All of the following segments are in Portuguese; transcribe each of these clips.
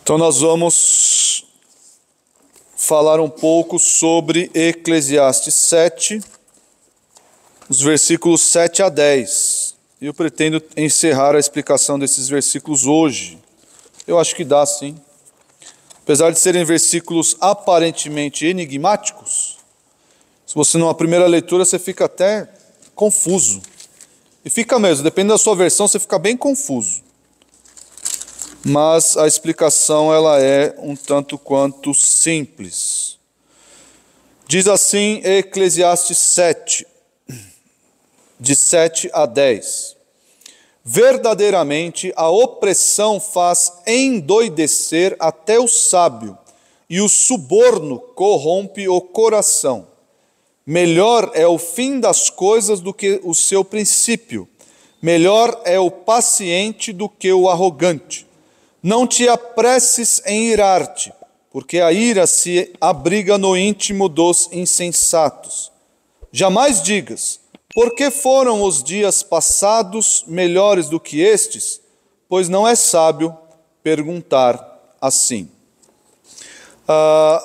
Então nós vamos falar um pouco sobre Eclesiastes 7, os versículos 7 a 10. E eu pretendo encerrar a explicação desses versículos hoje. Eu acho que dá sim. Apesar de serem versículos aparentemente enigmáticos, se você numa primeira leitura você fica até confuso. E fica mesmo, dependendo da sua versão, você fica bem confuso. Mas a explicação ela é um tanto quanto simples. Diz assim Eclesiastes 7, de 7 a 10. Verdadeiramente a opressão faz endoidecer até o sábio, e o suborno corrompe o coração. Melhor é o fim das coisas do que o seu princípio. Melhor é o paciente do que o arrogante. Não te apresses em irar-te, porque a ira se abriga no íntimo dos insensatos. Jamais digas, por que foram os dias passados melhores do que estes? Pois não é sábio perguntar assim.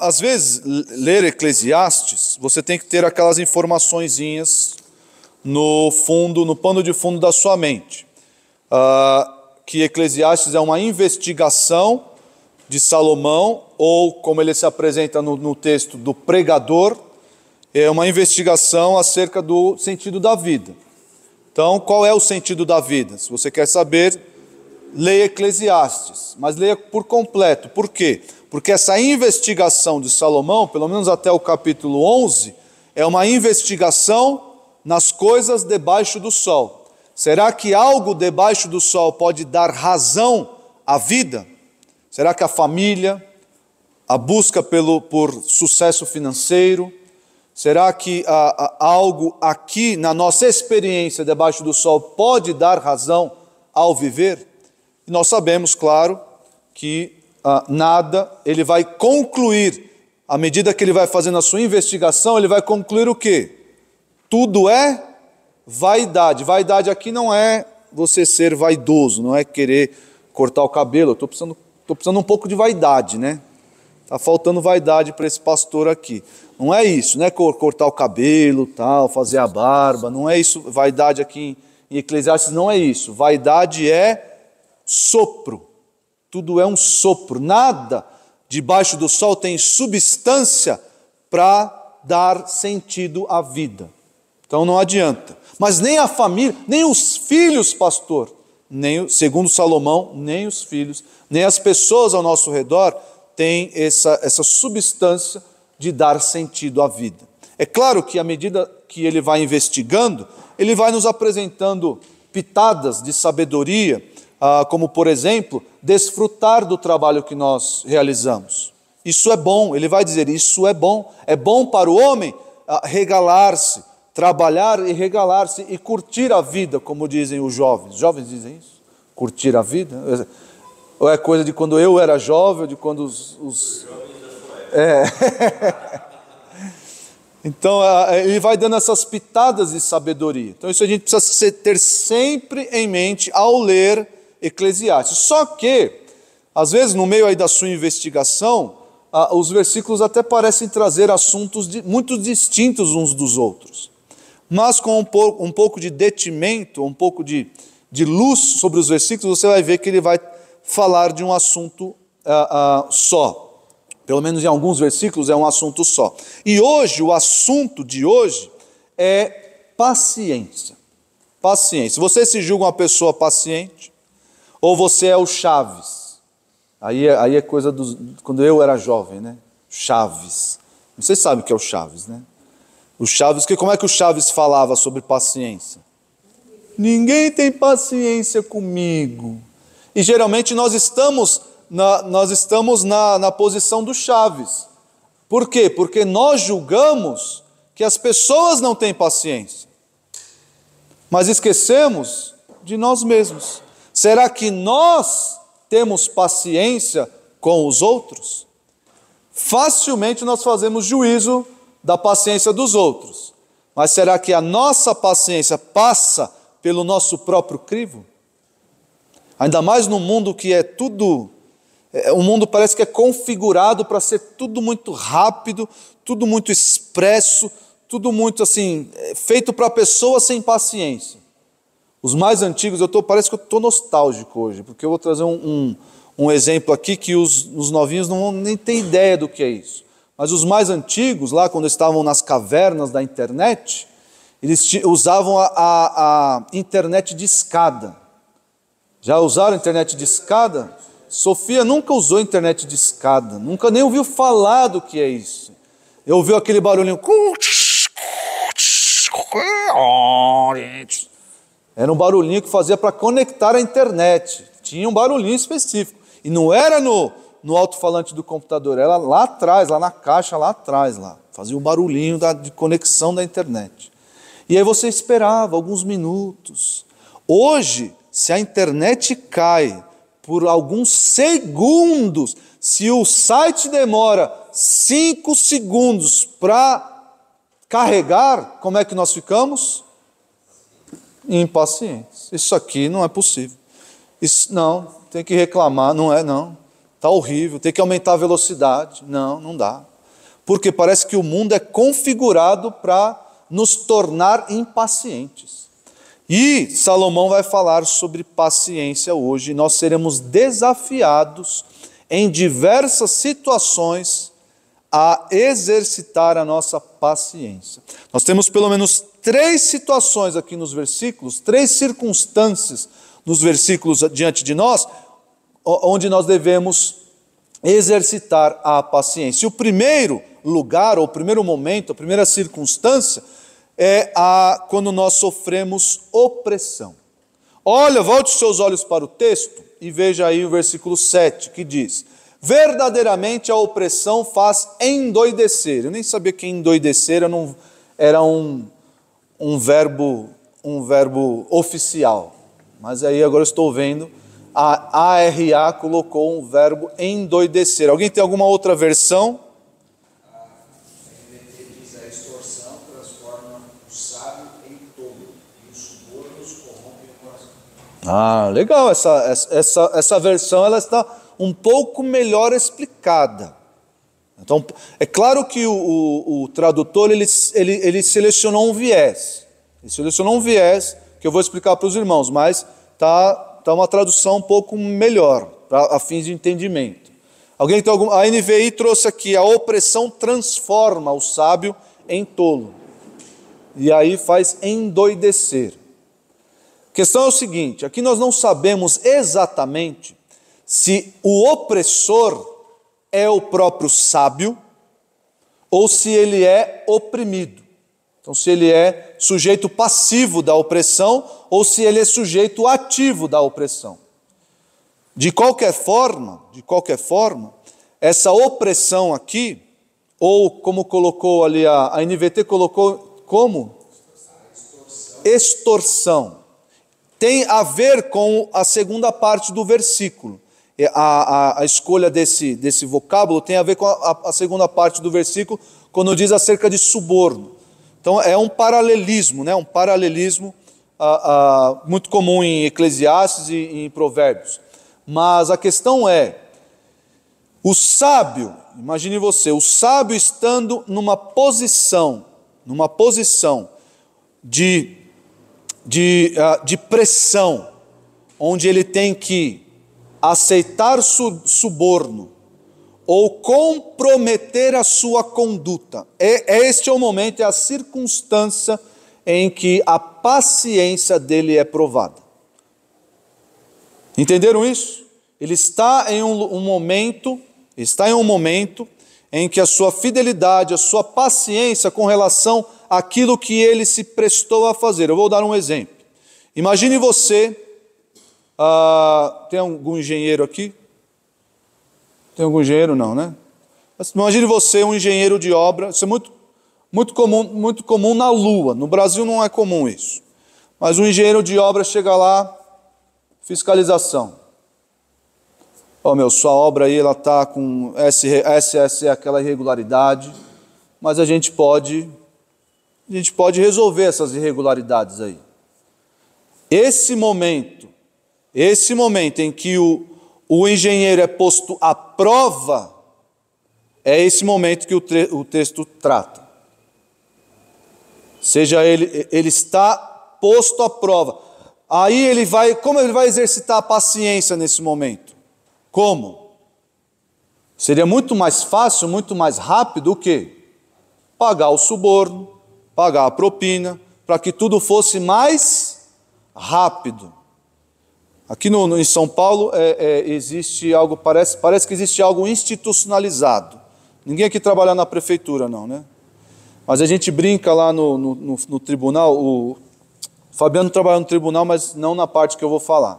Às vezes, ler Eclesiastes, você tem que ter aquelas informaçõezinhas no fundo, no pano de fundo da sua mente. Que Eclesiastes é uma investigação de Salomão, ou como ele se apresenta no texto, do pregador, é uma investigação acerca do sentido da vida. Então, qual é o sentido da vida? Se você quer saber, leia Eclesiastes, mas leia por completo. Por quê? Porque essa investigação de Salomão, pelo menos até o capítulo 11, é uma investigação nas coisas debaixo do sol. Será que algo debaixo do sol pode dar razão à vida? Será que a família, a busca por sucesso financeiro, será que algo aqui na nossa experiência debaixo do sol pode dar razão ao viver? E nós sabemos, claro, que nada, ele vai concluir, à medida que ele vai fazendo a sua investigação, ele vai concluir o quê? Tudo é vaidade. Vaidade aqui não é você ser vaidoso, não é querer cortar o cabelo. Eu estou precisando um pouco de vaidade, né? Está faltando vaidade para esse pastor aqui. Não é isso, não é cortar o cabelo, tal, fazer a barba, não é isso. Vaidade aqui em Eclesiastes não é isso. Vaidade é sopro. Tudo é um sopro. Nada debaixo do sol tem substância para dar sentido à vida. Então não adianta. Mas nem a família, nem os filhos, pastor, segundo Salomão, nem os filhos, nem as pessoas ao nosso redor têm essa substância de dar sentido à vida. É claro que à medida que ele vai investigando, ele vai nos apresentando pitadas de sabedoria, como por exemplo, desfrutar do trabalho que nós realizamos. Isso é bom, ele vai dizer, isso é bom para o homem regalar-se, trabalhar e regalar-se e curtir a vida, como dizem os jovens. Os jovens dizem isso? Curtir a vida? Ou é coisa de quando eu era jovem, ou de quando os... Então, ele vai dando essas pitadas de sabedoria. Então, isso a gente precisa ter sempre em mente ao ler Eclesiastes. Só que, às vezes, no meio aí da sua investigação, os versículos até parecem trazer assuntos muito distintos uns dos outros. Mas com um pouco de detimento, um pouco de luz sobre os versículos, você vai ver que ele vai falar de um assunto só. Pelo menos em alguns versículos é um assunto só. E hoje, o assunto de hoje é paciência. Paciência. Você se julga uma pessoa paciente? Ou você é o Chaves? Aí é coisa quando eu era jovem, né? Chaves. Vocês sabem o que é o Chaves, né? O Chaves, como é que o Chaves falava sobre paciência? Ninguém tem paciência comigo. E geralmente nós estamos na posição do Chaves. Por quê? Porque nós julgamos que as pessoas não têm paciência. Mas esquecemos de nós mesmos. Será que nós temos paciência com os outros? Facilmente nós fazemos juízo da paciência dos outros. Mas será que a nossa paciência passa pelo nosso próprio crivo? Ainda mais num mundo que é tudo O mundo parece que é configurado para ser tudo muito rápido, tudo muito expresso, tudo muito assim, feito para pessoas sem paciência. Os mais antigos, parece que eu estou nostálgico hoje, porque eu vou trazer um exemplo aqui que os novinhos não vão nem ter ideia do que é isso. Mas os mais antigos, lá quando estavam nas cavernas da internet, eles usavam a internet de escada. Já usaram internet de escada? Sofia nunca usou internet de escada, nunca nem ouviu falar do que é isso. Eu ouvi aquele barulhinho. Era um barulhinho que fazia para conectar a internet. Tinha um barulhinho específico. E não era no alto-falante do computador, era lá atrás, lá na caixa, lá atrás. Fazia um barulhinho de conexão da internet. E aí você esperava alguns minutos. Hoje, se a internet cai por alguns segundos, se o site demora 5 segundos para carregar, como é que nós ficamos? Impacientes. Isso aqui não é possível. Isso não, tem que reclamar, não. Está horrível, tem que aumentar a velocidade. Não dá. Porque parece que o mundo é configurado para nos tornar impacientes. E Salomão vai falar sobre paciência hoje. Nós seremos desafiados em diversas situações a exercitar a nossa paciência. Nós temos pelo menos 3 situações aqui nos versículos, 3 circunstâncias nos versículos diante de nós, onde nós devemos exercitar a paciência. E o primeiro lugar, ou o primeiro momento, a primeira circunstância, é quando nós sofremos opressão. Olha, volte os seus olhos para o texto e veja aí o versículo 7, que diz: verdadeiramente a opressão faz endoidecer. Eu nem sabia que endoidecer era um verbo oficial, mas aí agora eu estou vendo, a ARA colocou um verbo endoidecer. Alguém tem alguma outra versão? Legal, essa versão ela está um pouco melhor explicada. Então, é claro que o tradutor ele selecionou um viés. Ele selecionou um viés que eu vou explicar para os irmãos, mas tá uma tradução um pouco melhor, a fins de entendimento. Alguém tem algum? A NVI trouxe aqui: a opressão transforma o sábio em tolo. E aí faz endoidecer. A questão é o seguinte: aqui nós não sabemos exatamente se o opressor é o próprio sábio ou se ele é oprimido. Então, se ele é sujeito passivo da opressão ou se ele é sujeito ativo da opressão. De qualquer forma, essa opressão aqui, ou como colocou ali a NVT colocou como? Extorsão. Tem a ver com a segunda parte do versículo. A escolha desse vocábulo tem a ver com a segunda parte do versículo, quando diz acerca de suborno. Então é um paralelismo, né? Um paralelismo muito comum em Eclesiastes e em Provérbios. Mas a questão é, o sábio, imagine você, o sábio estando numa posição de pressão, onde ele tem que aceitar suborno ou comprometer a sua conduta. Este é o momento, é a circunstância em que a paciência dele é provada. Entenderam isso? Ele está em um momento em que a sua fidelidade, a sua paciência com relação àquilo que ele se prestou a fazer. Eu vou dar um exemplo. Imagine você, tem algum engenheiro aqui? Tem algum engenheiro? Não, né? Mas imagine você, um engenheiro de obra. Isso é muito comum na Lua. No Brasil não é comum isso. Mas um engenheiro de obra chega lá, fiscalização. Sua obra aí ela está com SS, aquela irregularidade, mas a gente pode resolver essas irregularidades aí. Esse momento em que o o engenheiro é posto à prova, é esse momento que o texto trata. Seja ele está posto à prova. Aí como ele vai exercitar a paciência nesse momento? Como? Seria muito mais fácil, muito mais rápido o quê? Pagar o suborno, pagar a propina, para que tudo fosse mais rápido. Aqui em São Paulo existe algo, parece que existe algo institucionalizado. Ninguém aqui trabalha na prefeitura não, né? Mas a gente brinca lá no tribunal, o Fabiano trabalha no tribunal, mas não na parte que eu vou falar.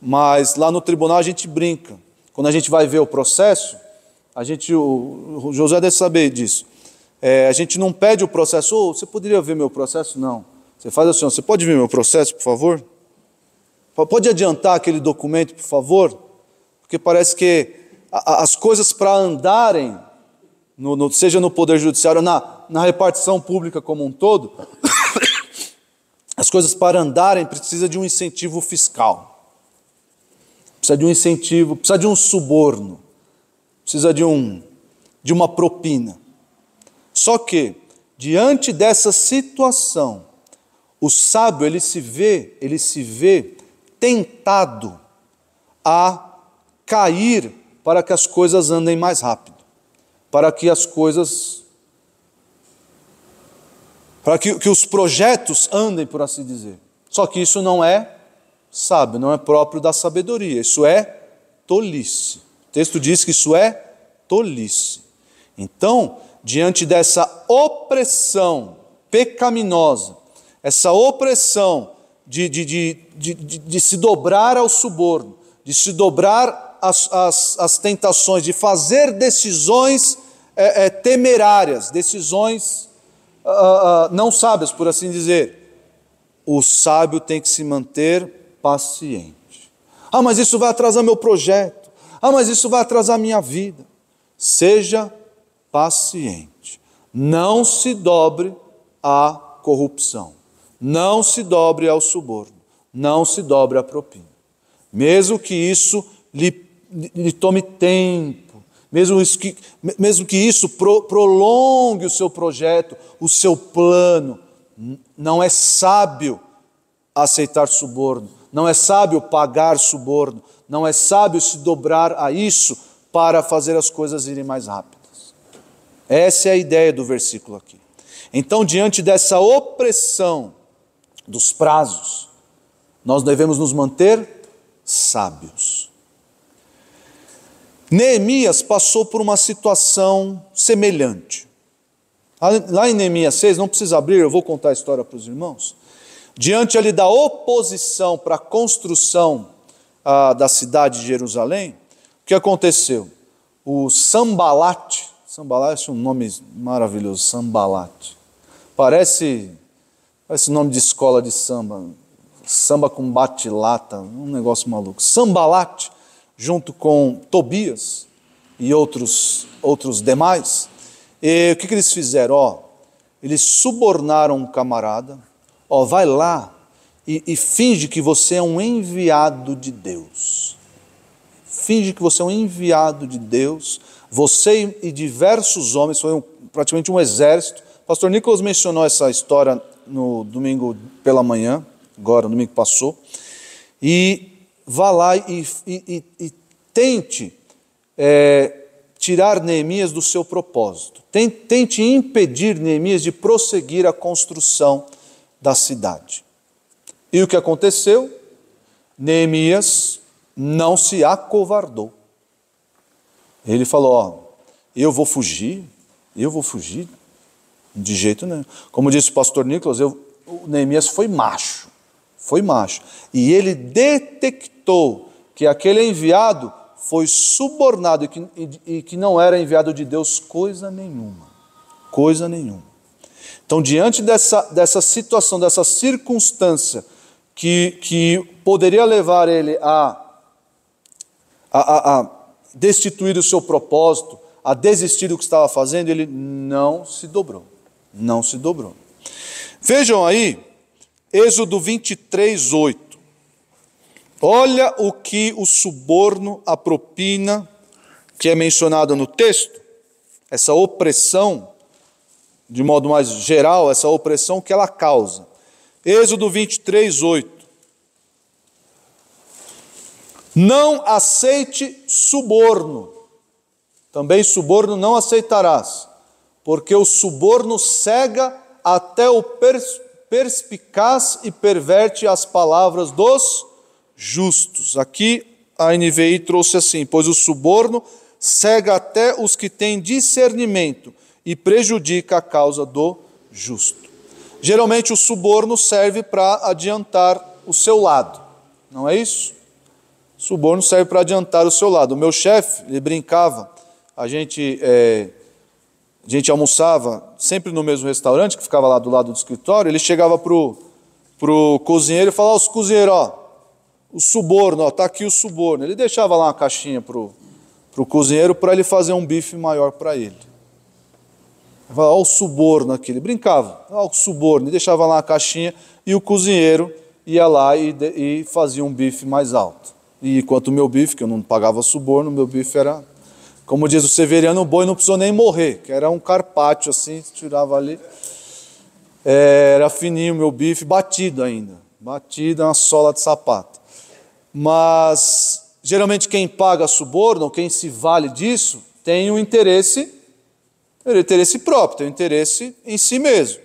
Mas lá no tribunal a gente brinca. Quando a gente vai ver o processo, o José deve saber disso. A gente não pede o processo, você poderia ver meu processo? Não. Você faz assim, você pode ver meu processo, por favor? Pode adiantar aquele documento, por favor? Porque parece que as coisas para andarem, seja no Poder Judiciário, na repartição pública como um todo, as coisas para andarem precisa de um incentivo fiscal. Precisa de um incentivo, precisa de um suborno, precisa de uma propina. Só que, diante dessa situação, o sábio ele se vê tentado a cair para que as coisas andem mais rápido, para que os projetos andem, por assim dizer. Só que isso não é sábio, não é próprio da sabedoria, isso é tolice. O texto diz que isso é tolice. Então, diante dessa opressão pecaminosa, essa opressão de se dobrar ao suborno, de se dobrar às tentações, de fazer decisões temerárias, decisões não sábias, por assim dizer, o sábio tem que se manter paciente. Mas isso vai atrasar meu projeto. Mas isso vai atrasar minha vida. Seja paciente. Não se dobre à corrupção. Não se dobre ao suborno. Não se dobre à propina. Mesmo que isso lhe tome tempo, mesmo que isso prolongue o seu projeto, o seu plano, não é sábio aceitar suborno, não é sábio pagar suborno, não é sábio se dobrar a isso para fazer as coisas irem mais rápidas. Essa é a ideia do versículo aqui. Então, diante dessa opressão dos prazos, nós devemos nos manter sábios. Neemias passou por uma situação semelhante. Lá em Neemias 6, não precisa abrir, eu vou contar a história para os irmãos. Diante ali da oposição para a construção da cidade de Jerusalém, o que aconteceu? O Sambalate é um nome maravilhoso, Sambalate. Parece nome de escola de samba com bate-lata, um negócio maluco. Sambalate, junto com Tobias e outros demais, e o que eles fizeram? Eles subornaram um camarada, vai lá e finge que você é um enviado de Deus. Finge que você é um enviado de Deus, você e diversos homens, foi praticamente um exército. O pastor Nicolas mencionou essa história no domingo pela manhã, agora, no domingo que passou, e vá lá e tente tirar Neemias do seu propósito, tente impedir Neemias de prosseguir a construção da cidade. E o que aconteceu? Neemias não se acovardou. Ele falou, eu vou fugir, de jeito nenhum. Como disse o pastor Nicolas, o Neemias foi macho, e ele detectou que aquele enviado foi subornado e que não era enviado de Deus coisa nenhuma. Então, diante dessa situação, dessa circunstância que poderia levar ele a destituir o seu propósito, a desistir do que estava fazendo, ele não se dobrou. Vejam aí, Êxodo 23, 8. Olha o que o suborno, a propina, que é mencionado no texto, essa opressão, de modo mais geral, essa opressão que ela causa. Êxodo 23, 8. Não aceite suborno, também suborno não aceitarás, porque o suborno cega até o perspicaz e perverte as palavras dos justos. Aqui a NVI trouxe assim: pois o suborno cega até os que têm discernimento e prejudica a causa do justo. Geralmente o suborno serve para adiantar o seu lado, não é isso? O suborno serve para adiantar o seu lado. O meu chefe, ele brincava, a gente almoçava sempre no mesmo restaurante, que ficava lá do lado do escritório. Ele chegava pro cozinheiro e falava: os cozinheiros, o suborno, tá aqui o suborno. Ele deixava lá uma caixinha pro cozinheiro para ele fazer um bife maior para ele. Ele falava: o suborno aqui. Ele brincava: o suborno. Ele deixava lá uma caixinha e o cozinheiro ia lá e fazia um bife mais alto. E enquanto o meu bife, que eu não pagava suborno, o meu bife era, como diz o Severiano, o boi não precisou nem morrer, que era um carpaccio assim, tirava ali. Era fininho o meu bife, batido ainda. Batido, uma sola de sapato. Mas, geralmente, quem paga suborno, quem se vale disso, tem um interesse próprio, tem um interesse em si mesmo.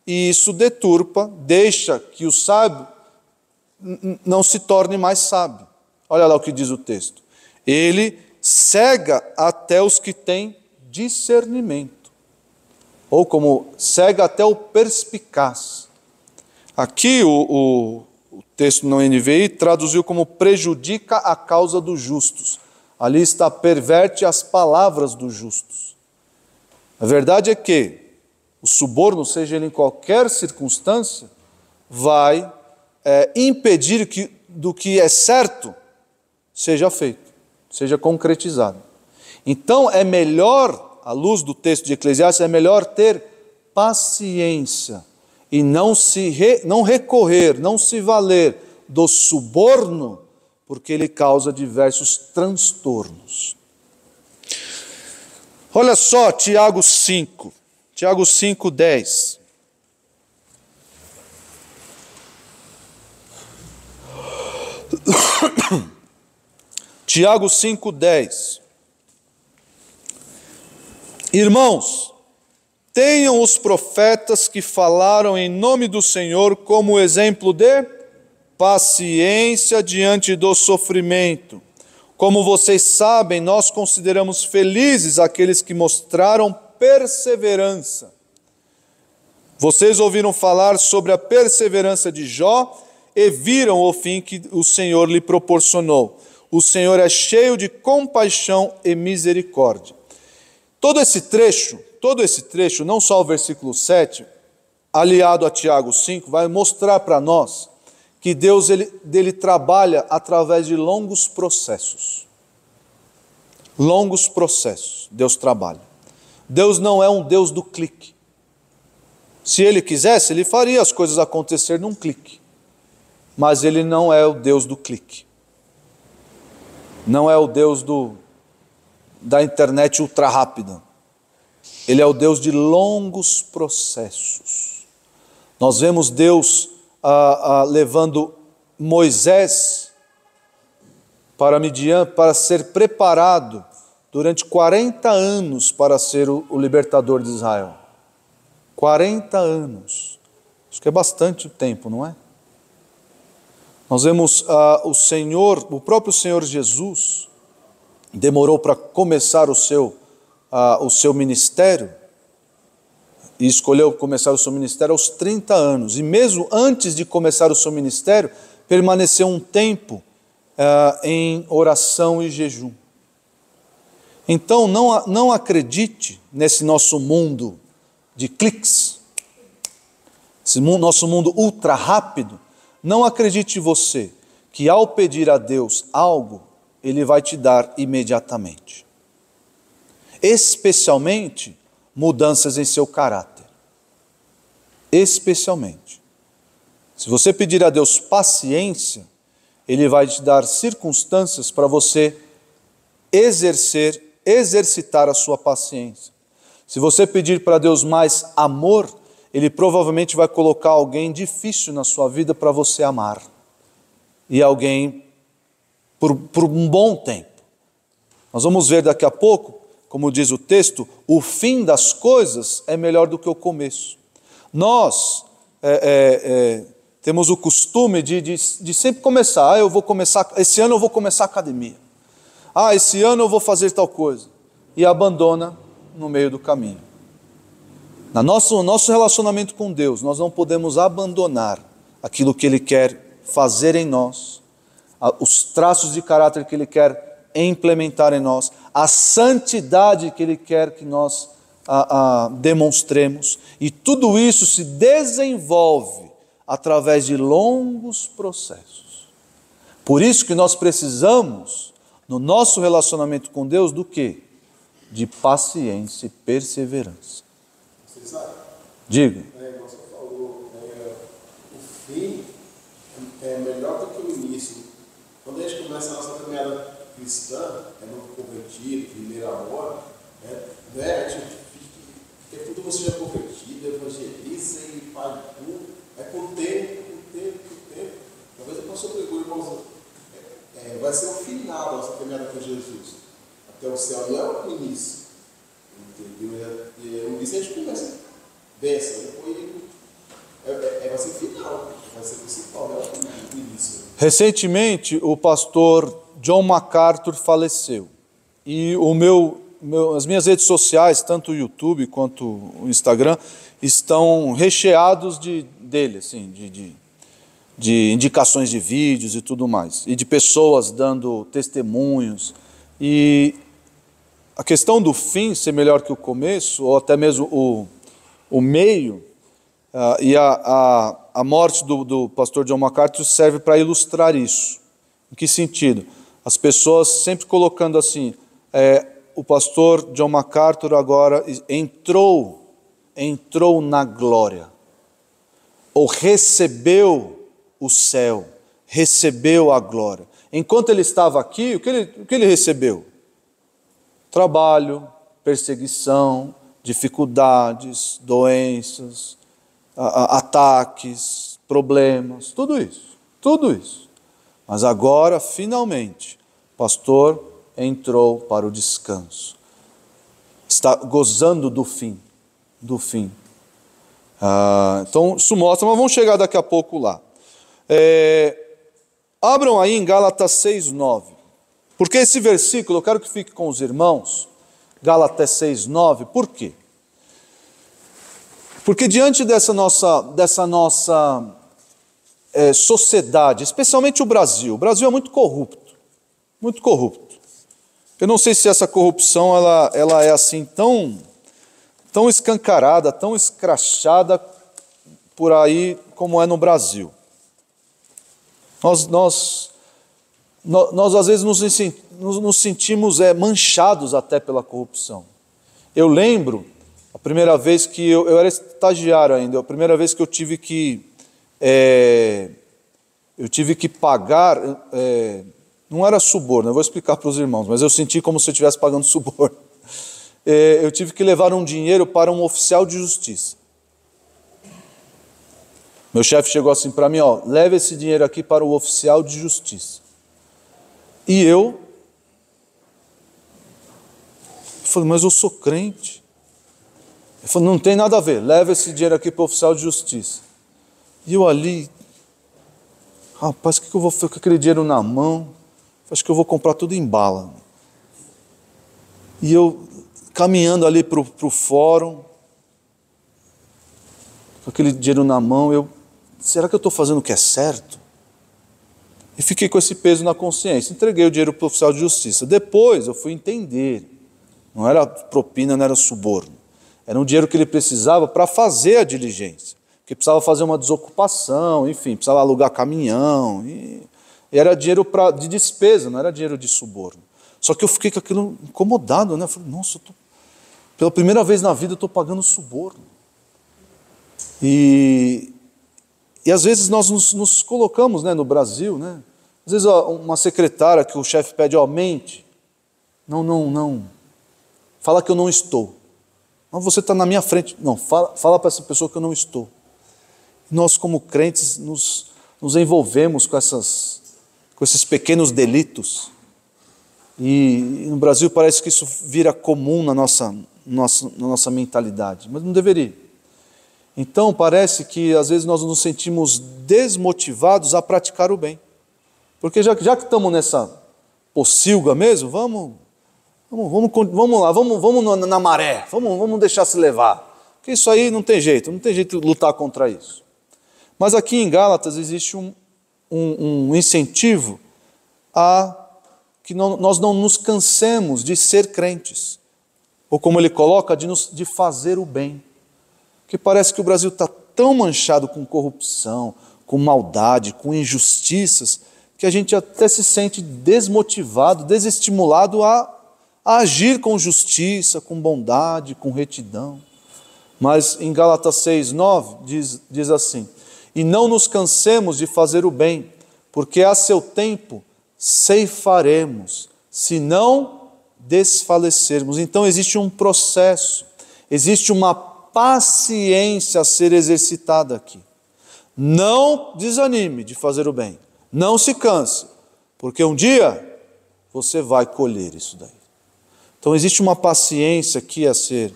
E isso deturpa, deixa que o sábio não se torne mais sábio. Olha lá o que diz o texto. Ele cega até os que têm discernimento. Ou como cega até o perspicaz. Aqui o texto no NVI traduziu como prejudica a causa dos justos. Ali está perverte as palavras dos justos. A verdade é que o suborno, seja ele em qualquer circunstância, vai impedir que do que é certo seja feito, seja concretizado. Então é melhor, à luz do texto de Eclesiastes, é melhor ter paciência e não recorrer, não se valer do suborno, porque ele causa diversos transtornos. Olha só, Tiago 5, 10. Tiago 5, 10. Irmãos, tenham os profetas que falaram em nome do Senhor como exemplo de paciência diante do sofrimento. Como vocês sabem, nós consideramos felizes aqueles que mostraram perseverança. Vocês ouviram falar sobre a perseverança de Jó e viram o fim que o Senhor lhe proporcionou. O Senhor é cheio de compaixão e misericórdia. Todo esse trecho, não só o versículo 7, aliado a Tiago 5, vai mostrar para nós que Deus ele trabalha através de longos processos. Longos processos, Deus trabalha. Deus não é um Deus do clique. Se Ele quisesse, Ele faria as coisas acontecer num clique. Mas Ele não é o Deus do clique. Não é o Deus da internet ultra rápida. Ele é o Deus de longos processos. Nós vemos Deus levando Moisés para Midian para ser preparado durante 40 anos para ser o libertador de Israel. 40 anos. Acho que é bastante tempo, não é? Nós vemos o próprio Senhor Jesus demorou para começar o seu ministério, e escolheu começar o seu ministério aos 30 anos. E mesmo antes de começar o seu ministério, permaneceu um tempo em oração e jejum. Então não acredite nesse nosso mundo de cliques, nosso mundo ultra rápido. Não acredite você que ao pedir a Deus algo, Ele vai te dar imediatamente. Especialmente mudanças em seu caráter. Especialmente. Se você pedir a Deus paciência, Ele vai te dar circunstâncias para você exercitar a sua paciência. Se você pedir para Deus mais amor, Ele provavelmente vai colocar alguém difícil na sua vida para você amar. E alguém por um bom tempo. Nós vamos ver daqui a pouco, como diz o texto, o fim das coisas é melhor do que o começo. Nós temos o costume de sempre começar. Esse ano eu vou começar a academia. Esse ano eu vou fazer tal coisa. E abandona no meio do caminho. No nosso relacionamento com Deus, nós não podemos abandonar aquilo que Ele quer fazer em nós, os traços de caráter que Ele quer implementar em nós, a santidade que Ele quer que nós demonstremos, e tudo isso se desenvolve através de longos processos. Por isso que nós precisamos, no nosso relacionamento com Deus, do quê? De paciência e perseverança. Você sabe? Diga. Você falou, o fim é melhor do que o início. Quando a gente começa a nossa caminhada cristã, no convertido, primeira hora, a gente fica tudo você já convertido, evangeliza e faz tudo. Com o tempo. Talvez o pastor pregou, irmãos, vai ser o final da nossa caminhada com Jesus. Até o céu não é o início. Entendeu? E o início a gente começa, benção, depois vai ser final, vai ser o principal, não é o início. Recentemente, o pastor John MacArthur faleceu. E as minhas redes sociais, tanto o YouTube quanto o Instagram, estão recheados dele, assim, de indicações de vídeos e tudo mais, e de pessoas dando testemunhos. E a questão do fim ser melhor que o começo, ou até mesmo o meio, e a morte do pastor John MacArthur serve para ilustrar isso. Em que sentido? As pessoas sempre colocando assim, o pastor John MacArthur agora entrou na glória, ou recebeu o céu, recebeu a glória. Enquanto ele estava aqui, o que ele recebeu? Trabalho, perseguição, dificuldades, doenças, ataques, problemas, tudo isso. Mas agora, finalmente, o pastor entrou para o descanso. Está gozando do fim. Então, isso mostra, mas vamos chegar daqui a pouco lá. Abram aí em Gálatas 6:9. Porque esse versículo, eu quero que fique com os irmãos, Gálatas 6:9, por quê? Porque diante dessa nossa sociedade, especialmente o Brasil é muito corrupto. Eu não sei se essa corrupção ela é assim tão escancarada, tão escrachada por aí como é no Brasil. Nós às vezes nos sentimos manchados até pela corrupção. Eu lembro, a primeira vez que eu era estagiário ainda, a primeira vez que eu tive que pagar, não era suborno, eu vou explicar para os irmãos, mas eu senti como se eu estivesse pagando suborno. Eu tive que levar um dinheiro para um oficial de justiça. Meu chefe chegou assim para mim, leva esse dinheiro aqui para o oficial de justiça. E eu falei, mas eu sou crente. Ele falou, não tem nada a ver, leva esse dinheiro aqui para o oficial de justiça. E eu ali, rapaz, o que eu vou fazer com aquele dinheiro na mão? Acho que eu vou comprar tudo em bala. E eu, caminhando ali para o fórum, com aquele dinheiro na mão, será que eu estou fazendo o que é certo? E fiquei com esse peso na consciência. Entreguei o dinheiro para o oficial de justiça. Depois eu fui entender. Não era propina, não era suborno. Era um dinheiro que ele precisava para fazer a diligência. Porque precisava fazer uma desocupação, enfim, precisava alugar caminhão. E era dinheiro de despesa, não era dinheiro de suborno. Só que eu fiquei com aquilo incomodado, né? Eu falei, nossa, pela primeira vez na vida eu estou pagando suborno. E às vezes nós nos colocamos, né, no Brasil, né, Às vezes uma secretária que o chefe pede, mente. Não. Fala que eu não estou. Não, você está na minha frente. Não, fala para essa pessoa que eu não estou. Nós, como crentes, nos envolvemos com esses pequenos delitos. E no Brasil parece que isso vira comum na nossa mentalidade, mas não deveria. Então parece que às vezes nós nos sentimos desmotivados a praticar o bem. Porque já que estamos nessa pocilga mesmo, vamos lá, vamos na maré, vamos deixar se levar. Porque isso aí não tem jeito de lutar contra isso. Mas aqui em Gálatas existe um incentivo a que nós não nos cansemos de ser crentes, ou como ele coloca, de fazer o bem. Porque parece que o Brasil está tão manchado com corrupção, com maldade, com injustiças, que a gente até se sente desmotivado, desestimulado a agir com justiça, com bondade, com retidão. Mas em Gálatas 6:9 diz assim: e não nos cansemos de fazer o bem, porque a seu tempo ceifaremos, se não desfalecermos. Então existe um processo, existe uma paciência a ser exercitada aqui. Não desanime de fazer o bem, não se canse, porque um dia você vai colher isso daí. Então existe uma paciência aqui a ser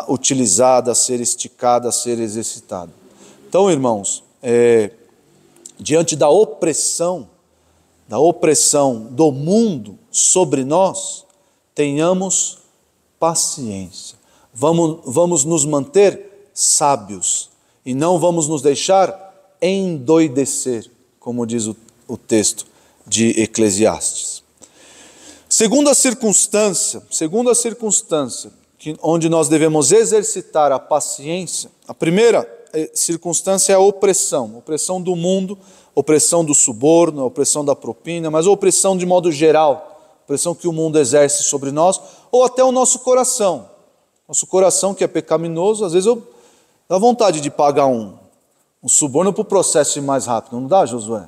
utilizada, a ser esticada, a ser exercitada. Então, irmãos, diante da opressão do mundo sobre nós, tenhamos paciência. Vamos nos manter sábios e não vamos nos deixar endoidecer, como diz o texto de Eclesiastes. Segunda circunstância onde nós devemos exercitar a paciência, a primeira circunstância é a opressão do mundo, opressão do suborno, opressão da propina, mas opressão de modo geral, opressão que o mundo exerce sobre nós, ou até o nosso coração que é pecaminoso. Às vezes dá vontade de pagar um suborno para o processo ir mais rápido, não dá, Josué?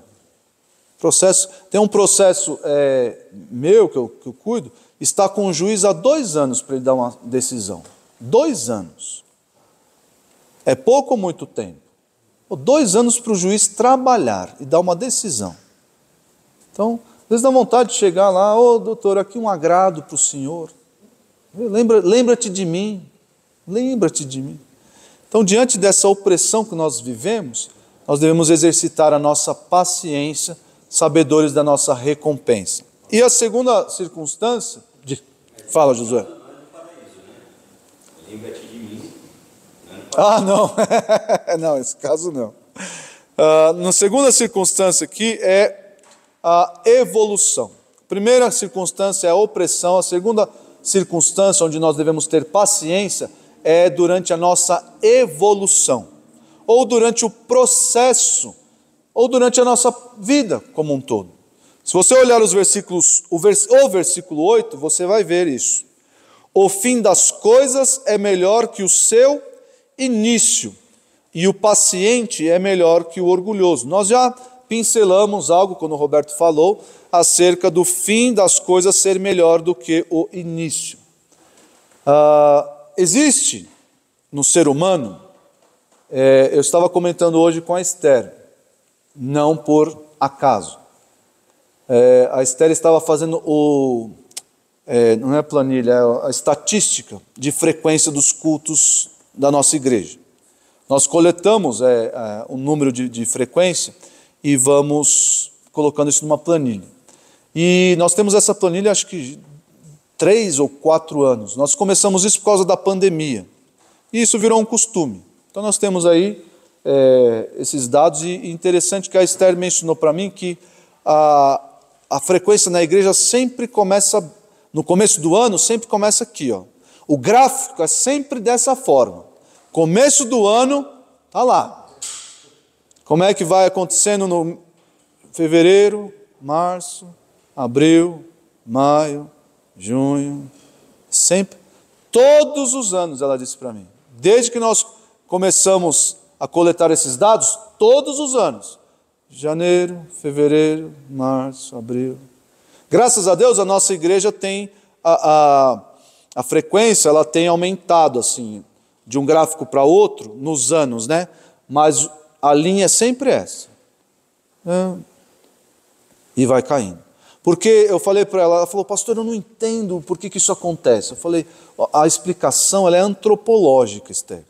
Tem um processo meu que eu cuido, está com o juiz há 2 anos para ele dar uma decisão. 2 anos. É pouco ou muito tempo? 2 anos para o juiz trabalhar e dar uma decisão. Então, às vezes dá vontade de chegar lá: doutor, aqui um agrado para o senhor. Lembra-te de mim. Então, diante dessa opressão que nós vivemos, nós devemos exercitar a nossa paciência, sabedores da nossa recompensa. E a segunda circunstância... Fala, Josué. Lembra-te de mim. Não. Não, esse caso não. Na segunda circunstância aqui é a evolução. A primeira circunstância é a opressão. A segunda circunstância onde nós devemos ter paciência é durante a nossa evolução, ou durante o processo, ou durante a nossa vida como um todo. Se você olhar os versículos, o versículo 8, você vai ver isso. O fim das coisas é melhor que o seu início, e o paciente é melhor que o orgulhoso. Nós já pincelamos algo, quando o Roberto falou, acerca do fim das coisas ser melhor do que o início. Existe no ser humano, eu estava comentando hoje com a Esther, não por acaso. A Esther estava fazendo não é a planilha, é a estatística de frequência dos cultos da nossa igreja. Nós coletamos o número de frequência e vamos colocando isso numa planilha. E nós temos essa planilha, acho que 3 ou 4 anos. Nós começamos isso por causa da pandemia. E isso virou um costume. Então nós temos aí esses dados, e interessante que a Esther mencionou para mim que a frequência na igreja sempre começa, no começo do ano, sempre começa aqui, ó. O gráfico é sempre dessa forma. Começo do ano, está lá. Como é que vai acontecendo no fevereiro, março, abril, maio, junho, sempre, todos os anos, ela disse para mim. Desde que nós começamos a coletar esses dados, todos os anos, janeiro, fevereiro, março, abril. Graças a Deus a nossa igreja tem a frequência, ela tem aumentado assim, de um gráfico para outro nos anos, né? Mas a linha é sempre essa. E vai caindo. Porque eu falei para ela, ela falou, pastor, eu não entendo por que isso acontece. Eu falei, a explicação ela é antropológica, Esther.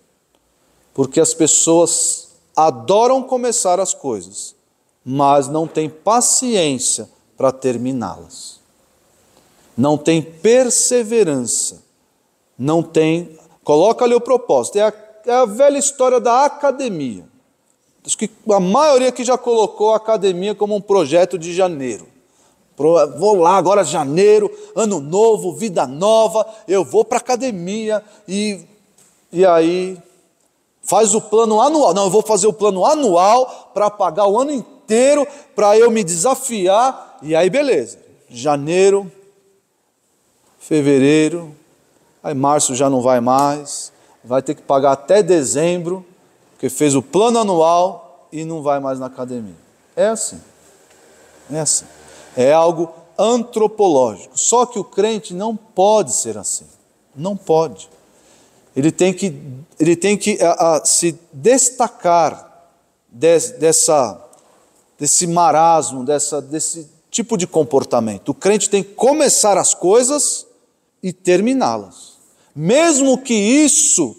Porque as pessoas adoram começar as coisas, mas não têm paciência para terminá-las. Não tem perseverança. Não tem... Coloca ali o propósito. É a velha história da academia. Acho que a maioria aqui já colocou a academia como um projeto de janeiro. Vou lá agora, janeiro, ano novo, vida nova, eu vou para a academia e aí faz o plano anual. Não, eu vou fazer o plano anual para pagar o ano inteiro, para eu me desafiar, e aí beleza. Janeiro, fevereiro, aí março já não vai mais, vai ter que pagar até dezembro, porque fez o plano anual e não vai mais na academia. É assim. É assim. É algo antropológico. Só que o crente não pode ser assim. Não pode. Ele tem que se destacar desse marasmo, desse tipo de comportamento. O crente tem que começar as coisas e terminá-las. Mesmo que isso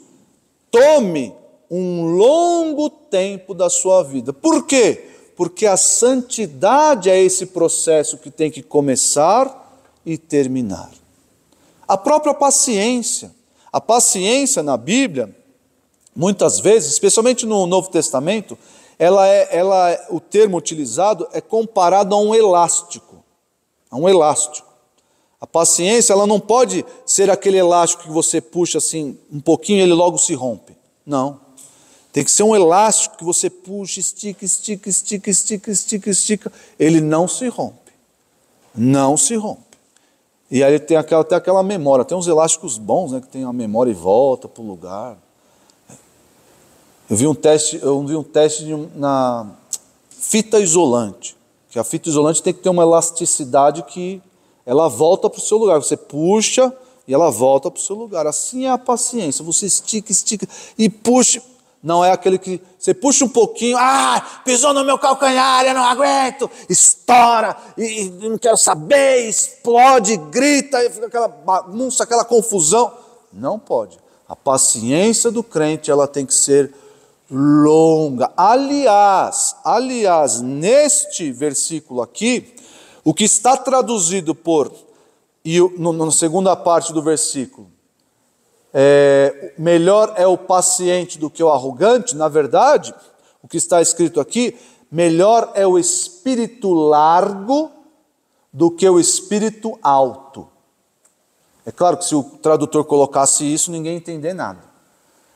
tome um longo tempo da sua vida. Por quê? Porque a santidade é esse processo que tem que começar e terminar. A própria paciência. A paciência na Bíblia, muitas vezes, especialmente no Novo Testamento, o termo utilizado é comparado a um elástico. A um elástico. A paciência, ela não pode ser aquele elástico que você puxa assim um pouquinho e ele logo se rompe. Não. Tem que ser um elástico que você puxa, estica, estica, estica, estica, estica, estica. Ele não se rompe. Não se rompe. E aí tem até aquela memória. Tem uns elásticos bons, né, que tem a memória e volta para o lugar. Eu vi um teste na fita isolante. Que a fita isolante tem que ter uma elasticidade que ela volta para o seu lugar. Você puxa e ela volta para o seu lugar. Assim é a paciência. Você estica, estica e puxa. Não é aquele que você puxa um pouquinho, pisou no meu calcanhar, eu não aguento, estoura, e não quero saber, explode, grita, e fica aquela bagunça, aquela confusão. Não pode. A paciência do crente, ela tem que ser longa. Aliás, neste versículo aqui, o que está traduzido na segunda parte do versículo, melhor é o paciente do que o arrogante. Na verdade, o que está escrito aqui, melhor é o espírito largo do que o espírito alto. É claro que se o tradutor colocasse isso, ninguém ia entender nada.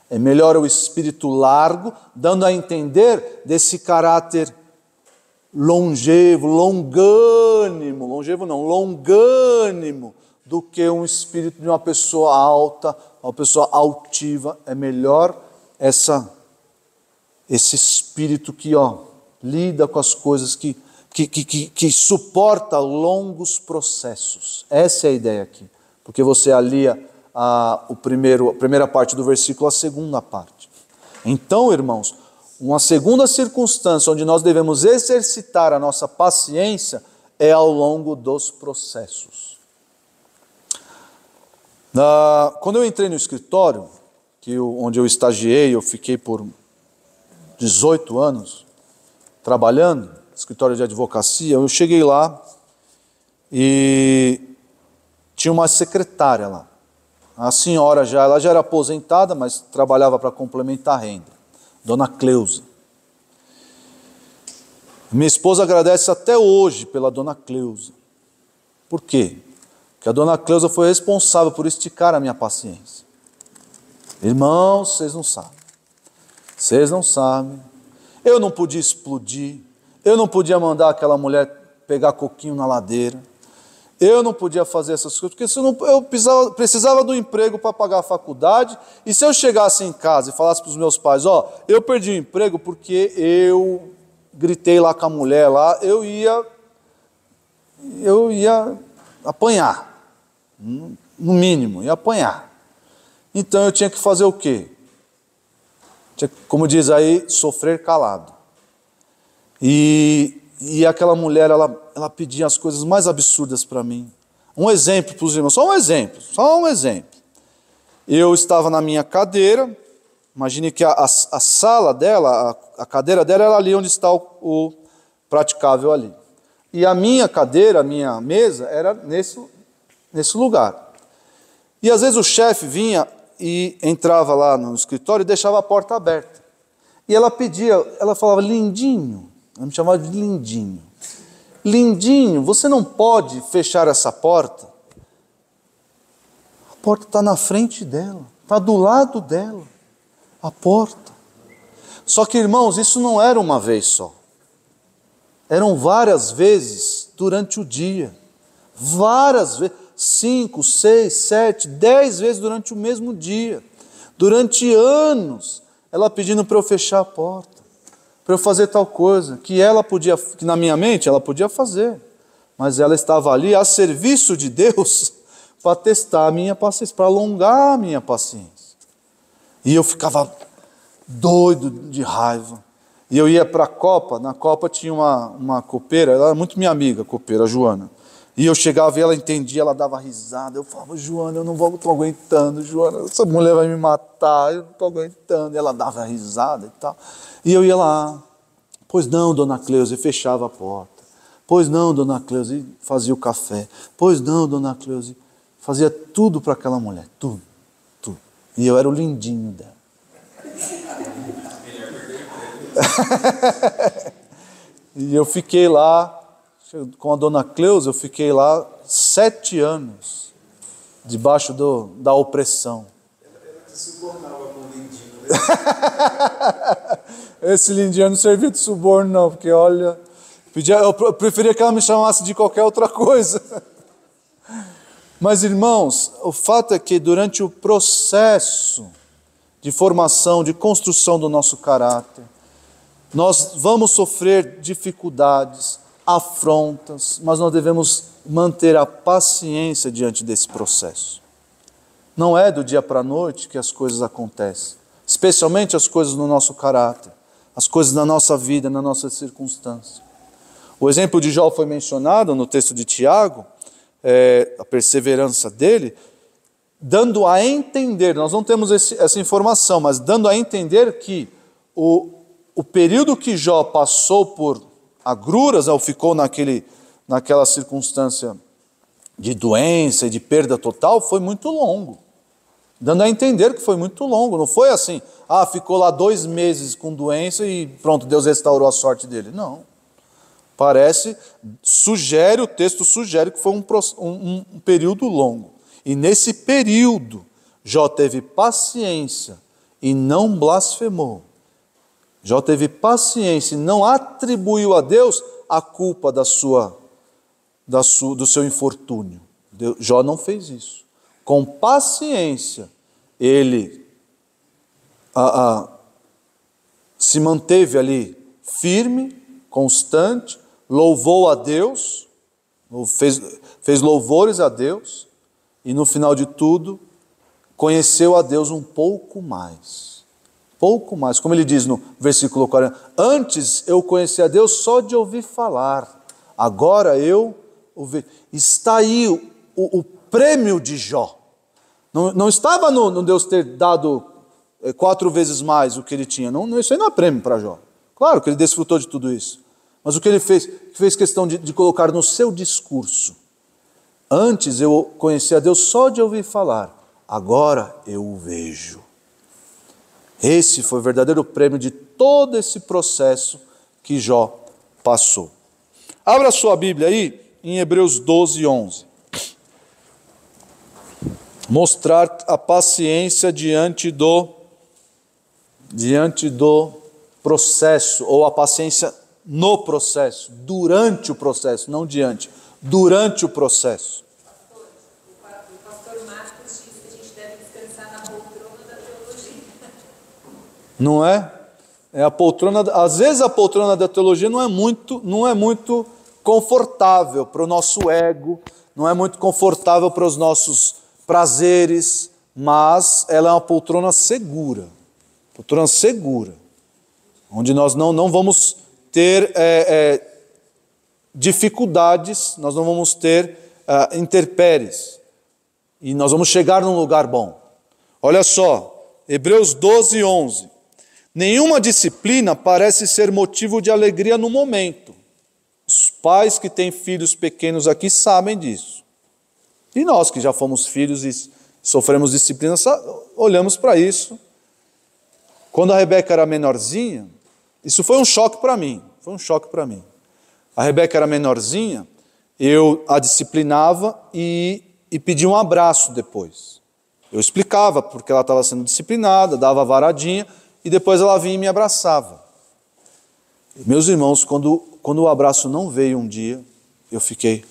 É melhor o espírito largo, dando a entender desse caráter longevo, longânimo, do que um espírito de uma pessoa alta, uma pessoa altiva. É melhor esse espírito que lida com as coisas, que suporta longos processos. Essa é a ideia aqui. Porque você alia a primeira parte do versículo à segunda parte. Então, irmãos, uma segunda circunstância onde nós devemos exercitar a nossa paciência é ao longo dos processos. Quando eu entrei no escritório, onde eu estagiei, eu fiquei por 18 anos trabalhando, escritório de advocacia, eu cheguei lá e tinha uma secretária lá. A senhora ela já era aposentada, mas trabalhava para complementar a renda. Dona Cleusa. Minha esposa agradece até hoje pela Dona Cleusa. Por quê? Porque a Dona Cleusa foi responsável por esticar a minha paciência. Irmãos, vocês não sabem. Vocês não sabem. Eu não podia explodir. Eu não podia mandar aquela mulher pegar coquinho na ladeira. Eu não podia fazer essas coisas, porque eu precisava do emprego para pagar a faculdade. E se eu chegasse em casa e falasse para os meus pais, eu perdi o emprego porque eu gritei lá com a mulher lá, eu ia apanhar, no mínimo, ia apanhar. Então eu tinha que fazer o quê? Como diz aí, sofrer calado. E aquela mulher, ela pedia as coisas mais absurdas para mim. Um exemplo para os irmãos, só um exemplo. Eu estava na minha cadeira, imagine que a sala dela, a cadeira dela era ali onde está o praticável ali. E a minha cadeira, a minha mesa era nesse lugar. E às vezes o chefe vinha e entrava lá no escritório e deixava a porta aberta. E ela pedia, ela falava, Lindinho, ela me chamava de Lindinho. Lindinho, você não pode fechar essa porta? A porta está na frente dela, está do lado dela, a porta. Só que, irmãos, isso não era uma vez só. Eram várias vezes durante o dia. Várias vezes, 5, 6, 7, 10 vezes durante o mesmo dia. Durante anos, ela pedindo para eu fechar a porta, para eu fazer tal coisa, que na minha mente ela podia fazer, mas ela estava ali a serviço de Deus para testar a minha paciência, para alongar a minha paciência. E eu ficava doido de raiva. E eu ia para a Copa, na Copa tinha uma copeira, ela era muito minha amiga, a copeira, a Joana. E eu chegava e ela entendia, ela dava risada. Eu falava, Joana, eu não estou aguentando, Joana, essa mulher vai me matar, eu não estou aguentando. E ela dava risada e tal. E eu ia lá, pois não, dona Cleusa, e fechava a porta. Pois não, dona Cleusa, e fazia o café. Pois não, dona Cleusa, fazia tudo para aquela mulher, tudo. E eu era o lindinho dela. E eu fiquei lá, com a dona Cleusa, eu fiquei lá 7 anos, debaixo da opressão. Ela te subornava com o Lindinho, né? Esse Lindinho não servia de suborno não, porque olha, eu preferia que ela me chamasse de qualquer outra coisa. Mas irmãos, o fato é que durante o processo de formação, de construção do nosso caráter, nós vamos sofrer dificuldades, afrontas, mas nós devemos manter a paciência diante desse processo. Não é do dia para a noite que as coisas acontecem, especialmente as coisas no nosso caráter, as coisas na nossa vida, na nossa circunstância. O exemplo de Jó foi mencionado no texto de Tiago, a perseverança dele, dando a entender, nós não temos essa informação, mas dando a entender que o período que Jó passou por agruras, ou ficou naquela circunstância de doença e de perda total, foi muito longo. Dando a entender que foi muito longo. Não foi assim, ficou lá 2 meses com doença e pronto, Deus restaurou a sorte dele. Não. O texto sugere que foi um período longo. E nesse período, Jó teve paciência e não blasfemou. Jó teve paciência e não atribuiu a Deus a culpa do seu infortúnio. Jó não fez isso. Com paciência, ele se manteve ali firme, constante, louvou a Deus, fez louvores a Deus, e no final de tudo, conheceu a Deus um pouco mais. Pouco mais, como ele diz no versículo 40, antes eu conhecia a Deus só de ouvir falar, agora eu o vejo. Está aí o prêmio de Jó. Não estava no Deus ter dado 4 vezes mais o que ele tinha, isso aí não é prêmio para Jó. Claro que ele desfrutou de tudo isso, mas o que ele fez questão de colocar no seu discurso. Antes eu conhecia a Deus só de ouvir falar, agora eu o vejo. Esse foi o verdadeiro prêmio de todo esse processo que Jó passou. Abra sua Bíblia aí em Hebreus 12, 11. Mostrar a paciência diante do processo, ou a paciência no processo, durante o processo, não diante, durante o processo. O pastor Marcos disse que a gente deve descansar na poltrona da teologia. Não é? A poltrona, às vezes a poltrona da teologia não é muito confortável para o nosso ego, não é muito confortável para os nossos prazeres, mas ela é uma poltrona segura, onde nós não vamos ter dificuldades, nós não vamos ter intempéries, e nós vamos chegar num lugar bom. Olha só, Hebreus 12, 11. Nenhuma disciplina parece ser motivo de alegria no momento. Os pais que têm filhos pequenos aqui sabem disso. E nós que já fomos filhos e sofremos disciplina, olhamos para isso. Quando a Rebeca era menorzinha, isso foi um choque para mim. A Rebeca era menorzinha, eu a disciplinava e pedia um abraço depois. Eu explicava porque ela estava sendo disciplinada, dava a varadinha, e depois ela vinha e me abraçava. E, meus irmãos, quando o abraço não veio um dia, eu fiquei...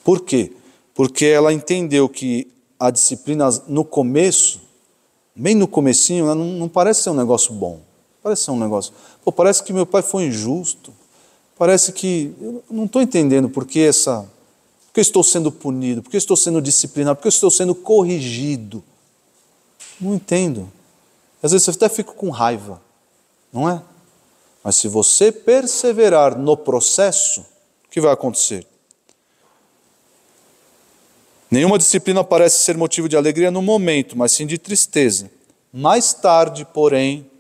Por quê? Porque ela entendeu que a disciplina no começo, bem no comecinho, ela não parece ser um negócio bom. Parece ser um negócio... parece que meu pai foi injusto. Parece que... Eu não estou entendendo por que eu estou sendo punido, por que eu estou sendo disciplinado, por que eu estou sendo corrigido. Não entendo. Às vezes eu até fico com raiva, não é? Mas se você perseverar no processo, o que vai acontecer? Nenhuma disciplina parece ser motivo de alegria no momento, mas sim de tristeza. Mais tarde, porém,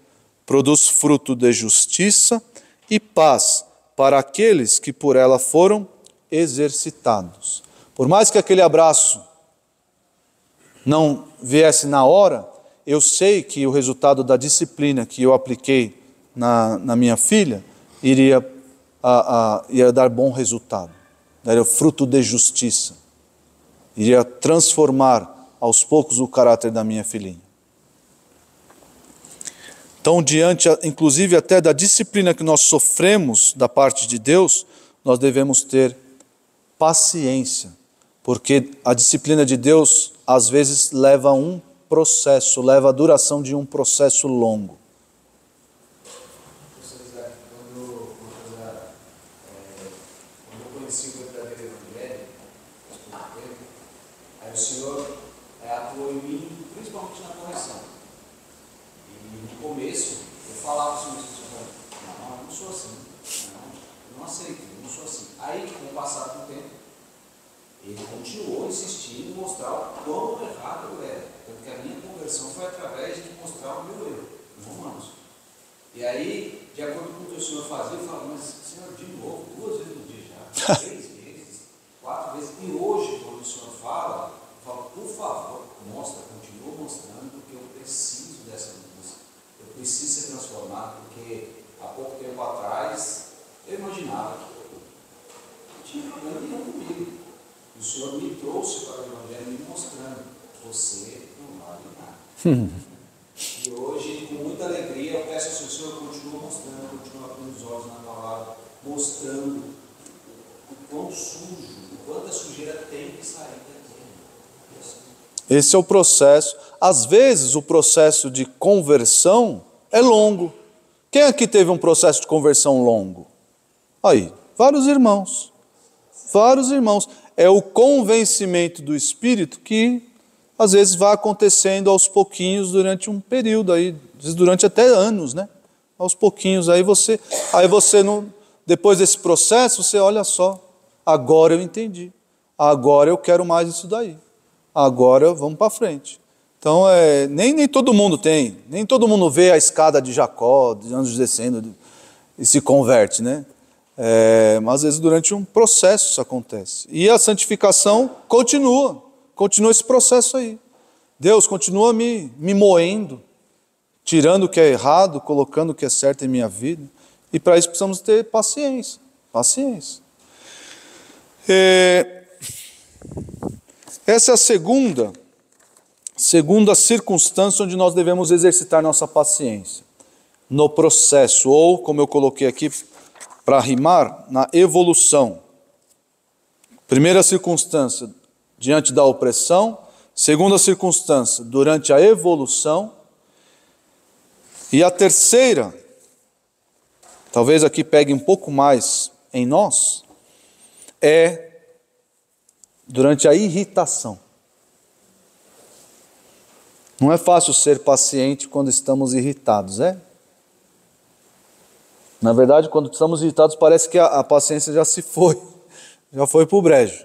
produz fruto de justiça e paz para aqueles que por ela foram exercitados. Por mais que aquele abraço não viesse na hora, eu sei que o resultado da disciplina que eu apliquei na minha filha iria dar bom resultado, daria fruto de justiça, iria transformar aos poucos o caráter da minha filhinha. Então, diante, inclusive até da disciplina que nós sofremos da parte de Deus, nós devemos ter paciência, porque a disciplina de Deus às vezes leva a um processo, leva a duração de um processo longo. Quando eu conheci o verdadeiro evangelho, aí o Senhor atuou em mim, principalmente na correção. E no começo, eu falava sobre isso, não, eu não sou assim, eu não aceito, eu não sou assim. Aí, com o passar do tempo, ele continuou insistindo em mostrar o quão errado eu era. Tanto que a minha conversão foi através de mostrar o meu erro, em Romanos. E aí, de acordo com o que o Senhor fazia, eu falava, mas Senhor, de novo, 2 vezes no dia já, 3 vezes, 4 vezes. E hoje, quando o Senhor fala, eu falo, por favor, continua mostrando, porque eu preciso dessa mudança. Eu preciso ser transformado, porque há pouco tempo atrás, eu imaginava que eu não tinha problema nenhum comigo. E o Senhor me trouxe para o Evangelho me mostrando, você não vale nada. E hoje, com muita alegria, eu peço ao Senhor, continua mostrando, continua abrindo os olhos na palavra, mostrando o quão sujo, o quanta sujeira tem que sair daqui. Esse é o processo. Às vezes o processo de conversão é longo. Quem aqui teve um processo de conversão longo? Aí, vários irmãos. É o convencimento do Espírito que às vezes vai acontecendo aos pouquinhos durante um período, aí, às vezes durante até anos, né? Aos pouquinhos, aí você não, depois desse processo, você olha só, agora eu entendi, agora eu quero mais isso daí, agora vamos para frente. Então, nem todo mundo tem, nem todo mundo vê a escada de Jacó, de anjos descendo e se converte, né? Mas às vezes durante um processo isso acontece. E a santificação continua esse processo aí. Deus continua me moendo, tirando o que é errado, colocando o que é certo em minha vida. E para isso precisamos ter paciência. Essa é a segunda circunstância onde nós devemos exercitar nossa paciência. No processo, ou como eu coloquei aqui, para rimar, na evolução. Primeira circunstância, diante da opressão. Segunda circunstância, durante a evolução. E a terceira, talvez aqui pegue um pouco mais em nós, é durante a irritação. Não é fácil ser paciente quando estamos irritados, é? Na verdade, quando estamos irritados, parece que a paciência já se foi, já foi para o brejo.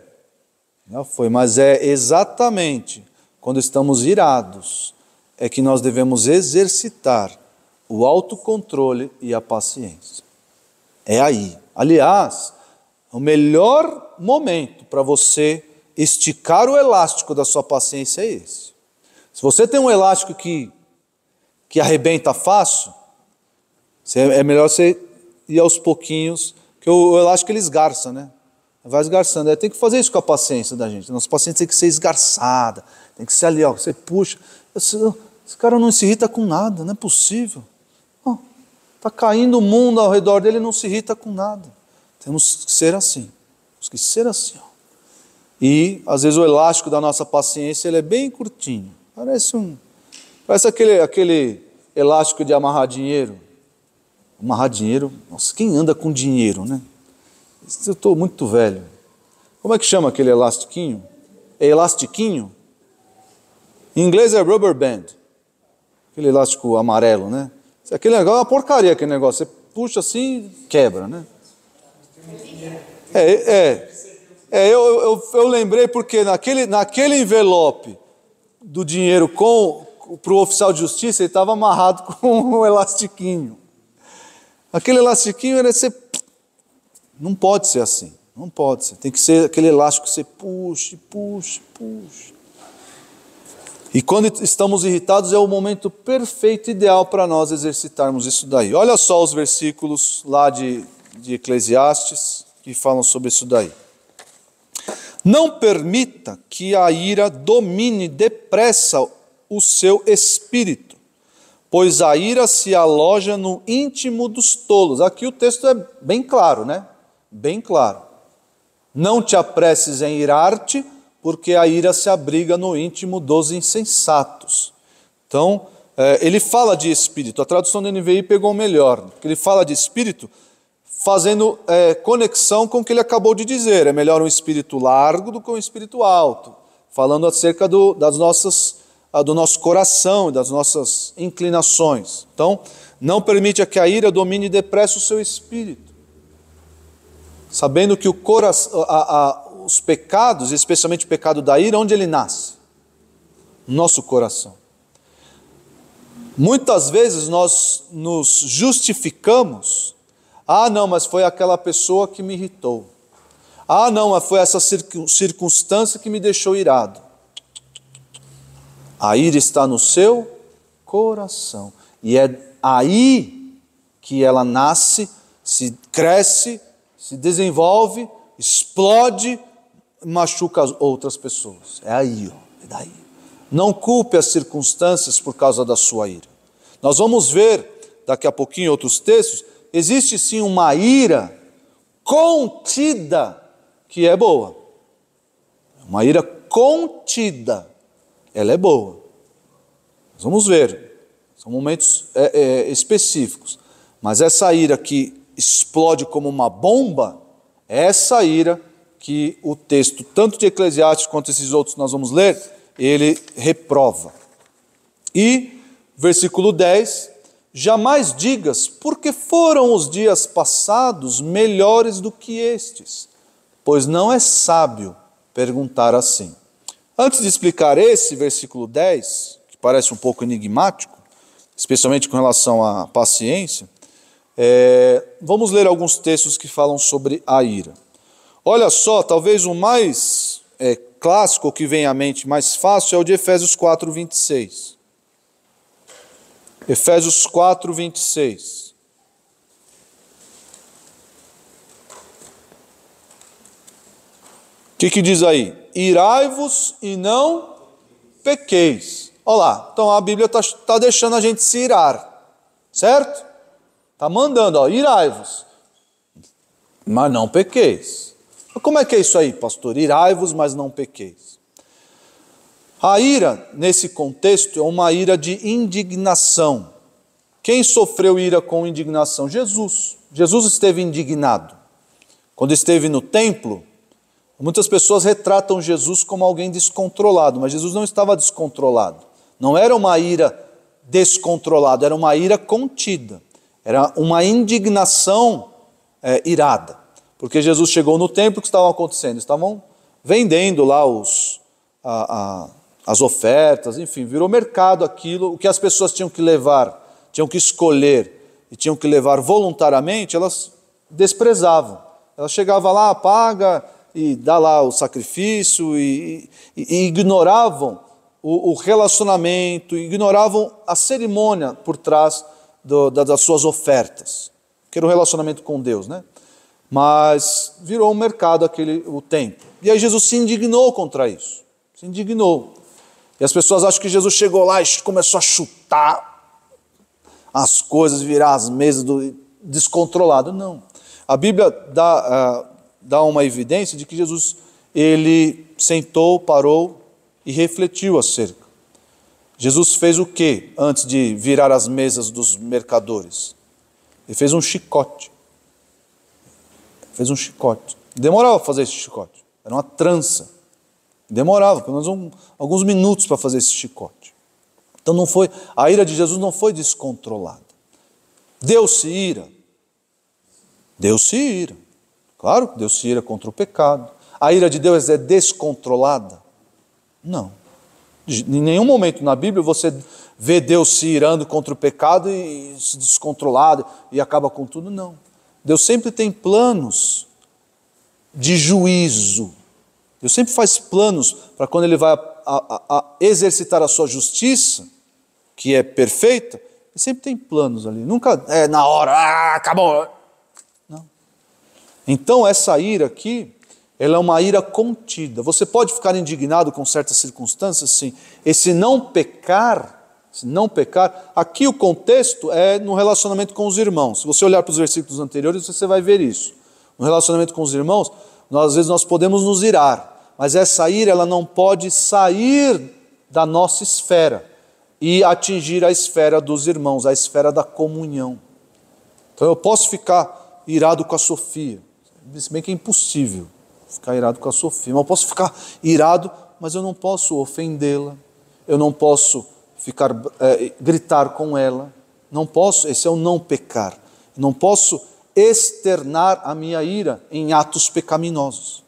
Já foi, mas é exatamente quando estamos irados é que nós devemos exercitar o autocontrole e a paciência. É aí. Aliás, o melhor momento para você esticar o elástico da sua paciência é esse. Se você tem um elástico que arrebenta fácil, é melhor você ir aos pouquinhos, porque o elástico ele esgarça, né? Vai esgarçando. Tem que fazer isso com a paciência da gente. Nossa paciência tem que ser esgarçada, tem que ser ali, ó, você puxa. Esse cara não se irrita com nada, não é possível. Está caindo o mundo ao redor dele e não se irrita com nada. Temos que ser assim. Temos que ser assim. Ó. E, às vezes, o elástico da nossa paciência ele é bem curtinho. Parece aquele elástico de amarrar dinheiro. Amarrar dinheiro, nossa, quem anda com dinheiro, né? Eu estou muito velho. Como é que chama aquele elastiquinho? É elastiquinho? Em inglês é rubber band. Aquele elástico amarelo, né? Aquele negócio é uma porcaria, aquele negócio. Você puxa assim e quebra, né? Eu lembrei porque naquele envelope do dinheiro para o oficial de justiça, ele estava amarrado com um elastiquinho. Aquele elastiquinho era ser... Não pode ser assim, não pode ser. Tem que ser aquele elástico que você puxa, puxa, puxa. E quando estamos irritados é o momento perfeito, ideal para nós exercitarmos isso daí. Olha só os versículos lá de Eclesiastes que falam sobre isso daí. Não permita que a ira domine depressa o seu espírito, pois a ira se aloja no íntimo dos tolos. Aqui o texto é bem claro, né? Bem claro. Não te apresses em irar-te, porque a ira se abriga no íntimo dos insensatos. Então, ele fala de espírito. A tradução da NVI pegou melhor, porque ele fala de espírito fazendo conexão com o que ele acabou de dizer. É melhor um espírito largo do que um espírito alto. Falando acerca do nosso coração, das nossas inclinações. Então, não permite que a ira domine depressa o seu espírito. Sabendo que os pecados, especialmente o pecado da ira, onde ele nasce? No nosso coração. Muitas vezes nós nos justificamos. Não, mas foi aquela pessoa que me irritou. Não, mas foi essa circunstância que me deixou irado. A ira está no seu coração. E é aí que ela nasce, se cresce, se desenvolve, explode, machuca as outras pessoas. É aí, é daí. Não culpe as circunstâncias por causa da sua ira. Nós vamos ver daqui a pouquinho em outros textos, existe sim uma ira contida que é boa. Uma ira contida, ela é boa. Nós vamos ver, são momentos específicos. Mas essa ira que explode como uma bomba, é essa ira que o texto, tanto de Eclesiastes quanto esses outros que nós vamos ler, ele reprova. E, versículo 10, jamais digas, porque foram os dias passados melhores do que estes, pois não é sábio perguntar assim. Antes de explicar esse versículo 10, que parece um pouco enigmático, especialmente com relação à paciência, vamos ler alguns textos que falam sobre a ira. Olha só, talvez o mais clássico que vem à mente, mais fácil, é o de Efésios 4, 26. Efésios 4, 26. O que diz aí? Irai-vos e não pequeis. Olha lá, então a Bíblia está deixando a gente se irar, certo? Está mandando, irai-vos, mas não pequeis. Como é que é isso aí, pastor? Irai-vos, mas não pequeis. A ira, nesse contexto, é uma ira de indignação. O Quem sofreu ira com indignação? Jesus. Jesus esteve indignado. Quando esteve no templo, muitas pessoas retratam Jesus como alguém descontrolado, mas Jesus não estava descontrolado. Não era uma ira descontrolada, era uma ira contida. Era uma indignação irada. Porque Jesus chegou no templo, o que estava acontecendo? Estavam vendendo lá as ofertas, enfim, virou mercado aquilo. O que as pessoas tinham que levar, tinham que escolher e tinham que levar voluntariamente, elas desprezavam. Elas chegavam lá, paga e dá lá o sacrifício e ignoravam o relacionamento, ignoravam a cerimônia por trás das suas ofertas, que era o relacionamento com Deus, né? Mas virou um mercado o templo. E aí Jesus se indignou contra isso, se indignou. E as pessoas acham que Jesus chegou lá e começou a chutar as coisas, virar as mesas descontrolado. Não. A Bíblia dá uma evidência de que Jesus, ele sentou, parou e refletiu acerca. Jesus fez o que antes de virar as mesas dos mercadores? Ele fez um chicote. Fez um chicote. Demorava a fazer esse chicote. Era uma trança. Demorava pelo menos alguns minutos para fazer esse chicote. Então a ira de Jesus não foi descontrolada. Deus se ira. Deus se ira. Claro que Deus se ira contra o pecado. A ira de Deus é descontrolada? Não. Em nenhum momento na Bíblia você vê Deus se irando contra o pecado e se descontrolado e acaba com tudo. Não. Deus sempre tem planos de juízo. Deus sempre faz planos para quando Ele vai a exercitar a sua justiça, que é perfeita, Ele sempre tem planos ali. Nunca é na hora, acabou. Não. Então essa ira aqui, ela é uma ira contida. Você pode ficar indignado com certas circunstâncias, sim. Esse não pecar, aqui o contexto é no relacionamento com os irmãos. Se você olhar para os versículos anteriores, você vai ver isso. No relacionamento com os irmãos, às vezes nós podemos nos irar, mas essa ira ela não pode sair da nossa esfera e atingir a esfera dos irmãos, a esfera da comunhão. Então eu posso ficar irado com a Sofia, se bem que é impossível ficar irado com a Sofia, mas eu posso ficar irado, mas eu não posso ofendê-la, eu não posso gritar com ela, não posso, esse é o não pecar, não posso externar a minha ira em atos pecaminosos.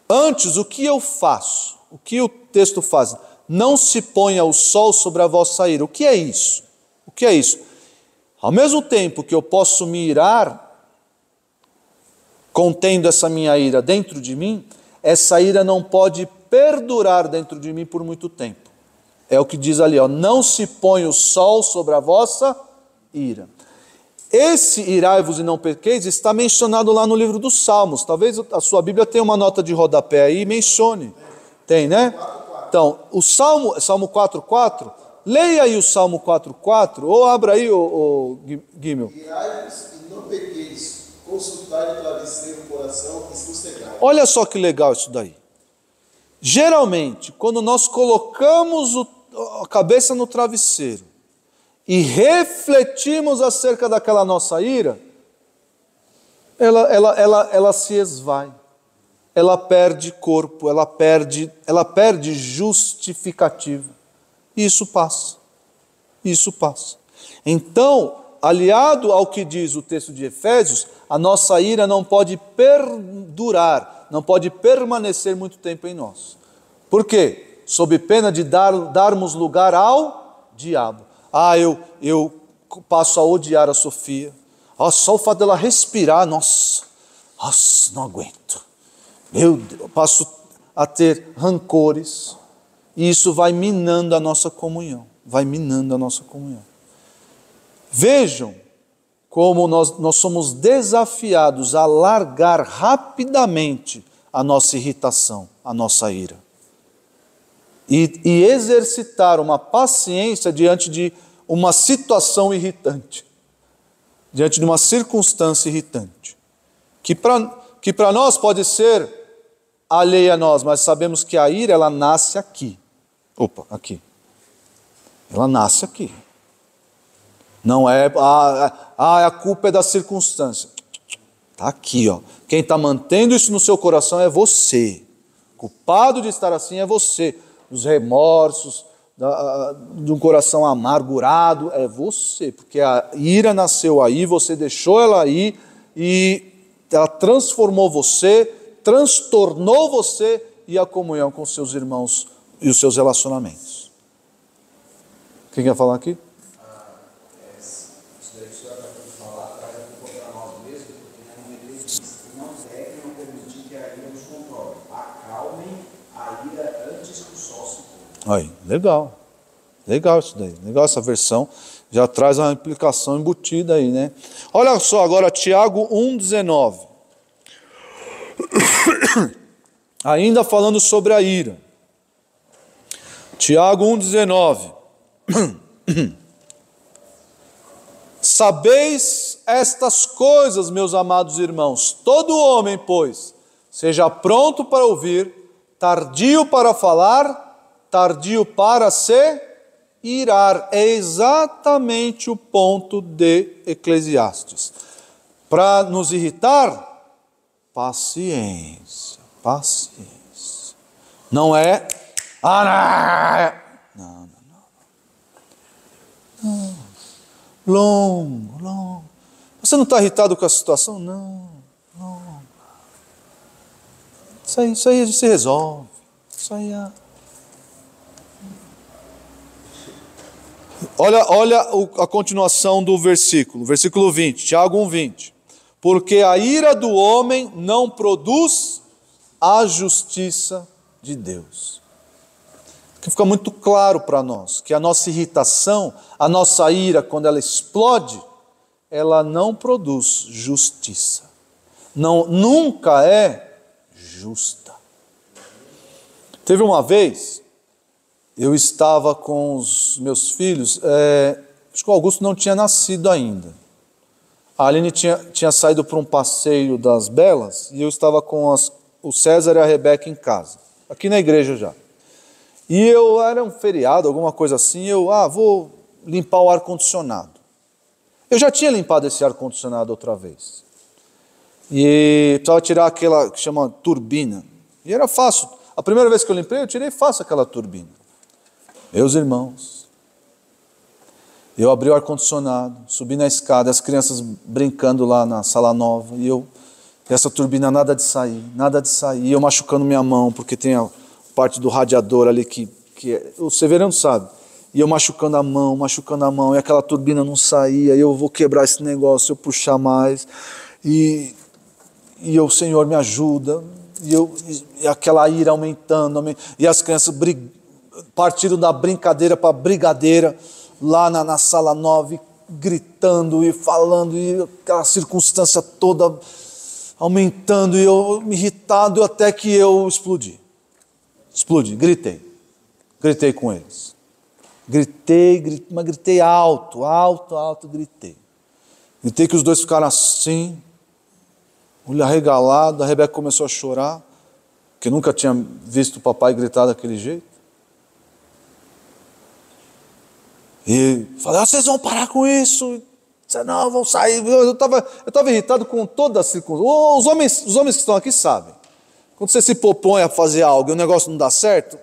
Antes, o que eu faço? O que o texto faz? Não se ponha o sol sobre a vossa ira. O que é isso? O que é isso? Ao mesmo tempo que eu posso me irar, contendo essa minha ira dentro de mim, essa ira não pode perdurar dentro de mim por muito tempo. É o que diz ali, não se põe o sol sobre a vossa ira. Esse irai-vos e não pequeis está mencionado lá no livro dos Salmos. Talvez a sua Bíblia tenha uma nota de rodapé aí e mencione. Tem, né? Então, o Salmo 4:4, leia aí o Salmo 4:4, ou abra aí, Guimel. Irai-vos e não pequeis, consultai o travesseiro do coração e sossegai. Olha só que legal isso daí. Geralmente, quando nós colocamos a cabeça no travesseiro e refletimos acerca daquela nossa ira, ela se esvai, ela perde corpo, ela perde justificativa. E isso passa. Então, aliado ao que diz o texto de Efésios, a nossa ira não pode perdurar, não pode permanecer muito tempo em nós. Por quê? Sob pena de darmos lugar ao diabo. Eu passo a odiar a Sofia. Só o fato dela respirar, nossa, não aguento. Meu Deus, eu passo a ter rancores. E isso vai minando a nossa comunhão. Vejam como nós somos desafiados a largar rapidamente a nossa irritação, a nossa ira. E exercitar uma paciência diante de uma situação irritante, diante de uma circunstância irritante, que para nós pode ser alheia a nós, mas sabemos que a ira, ela nasce aqui. Aqui. Ela nasce aqui. Não é, a culpa é da circunstância. Está aqui, ó. Quem está mantendo isso no seu coração é você. O culpado de estar assim é você. Os remorsos de um coração amargurado é você. Porque a ira nasceu aí, você deixou ela aí e ela transformou você, transtornou você e a comunhão com seus irmãos e os seus relacionamentos. Quem quer falar aqui? Isso daí que o senhor acabou de falar, traz um pouco para nós mesmos, porque na Bíblia diz: não devem permitir que a ira nos controle. Acalmem a ira antes que o sol se ponha. Aí, legal. Legal isso daí. Legal essa versão. Já traz uma implicação embutida aí, né? Olha só agora Tiago 1,19. Ainda falando sobre a ira. Tiago 1,19. Sabeis estas coisas, meus amados irmãos, todo homem, pois, seja pronto para ouvir, tardio para falar, tardio para se irar. É exatamente o ponto de Eclesiastes. Para nos irritar, paciência, paciência. Não é, não. Longo. Você não está irritado com a situação? Não. Isso aí a gente se resolve. Isso aí é... Olha a continuação do versículo 20, Tiago 1,20. Porque a ira do homem não produz a justiça de Deus. Que fica muito claro para nós que a nossa irritação, a nossa ira, quando ela explode, ela não produz justiça. Nunca é justa. Teve uma vez, eu estava com os meus filhos, acho que o Augusto não tinha nascido ainda. A Aline tinha saído para um passeio das Belas e eu estava com o César e a Rebeca em casa, aqui na igreja já. E era um feriado, alguma coisa assim, vou limpar o ar-condicionado. Eu já tinha limpado esse ar-condicionado outra vez. E precisava tirar aquela que chama turbina. E era fácil. A primeira vez que eu limpei, eu tirei fácil aquela turbina. Meus irmãos, eu abri o ar-condicionado, subi na escada, as crianças brincando lá na sala nova, e essa turbina nada de sair, e eu machucando minha mão, porque tem a parte do radiador ali que o Severino sabe, e eu machucando a mão, e aquela turbina não saía, e eu vou quebrar esse negócio, eu puxar mais, e eu, Senhor, me ajuda, e aquela ira aumentando, e as crianças partiram da brincadeira para a brigadeira, lá na sala 9, gritando e falando, e aquela circunstância toda aumentando, e eu me irritado, até que eu explodi, gritei com eles, mas gritei alto, gritei que os dois ficaram assim, olho arregalado, a Rebeca começou a chorar, porque nunca tinha visto o papai gritar daquele jeito, e falei, vocês vão parar com isso, não, vão sair, eu estava irritado com toda a circunstância, os homens que estão aqui sabem, quando você se propõe a fazer algo e o negócio não dá certo,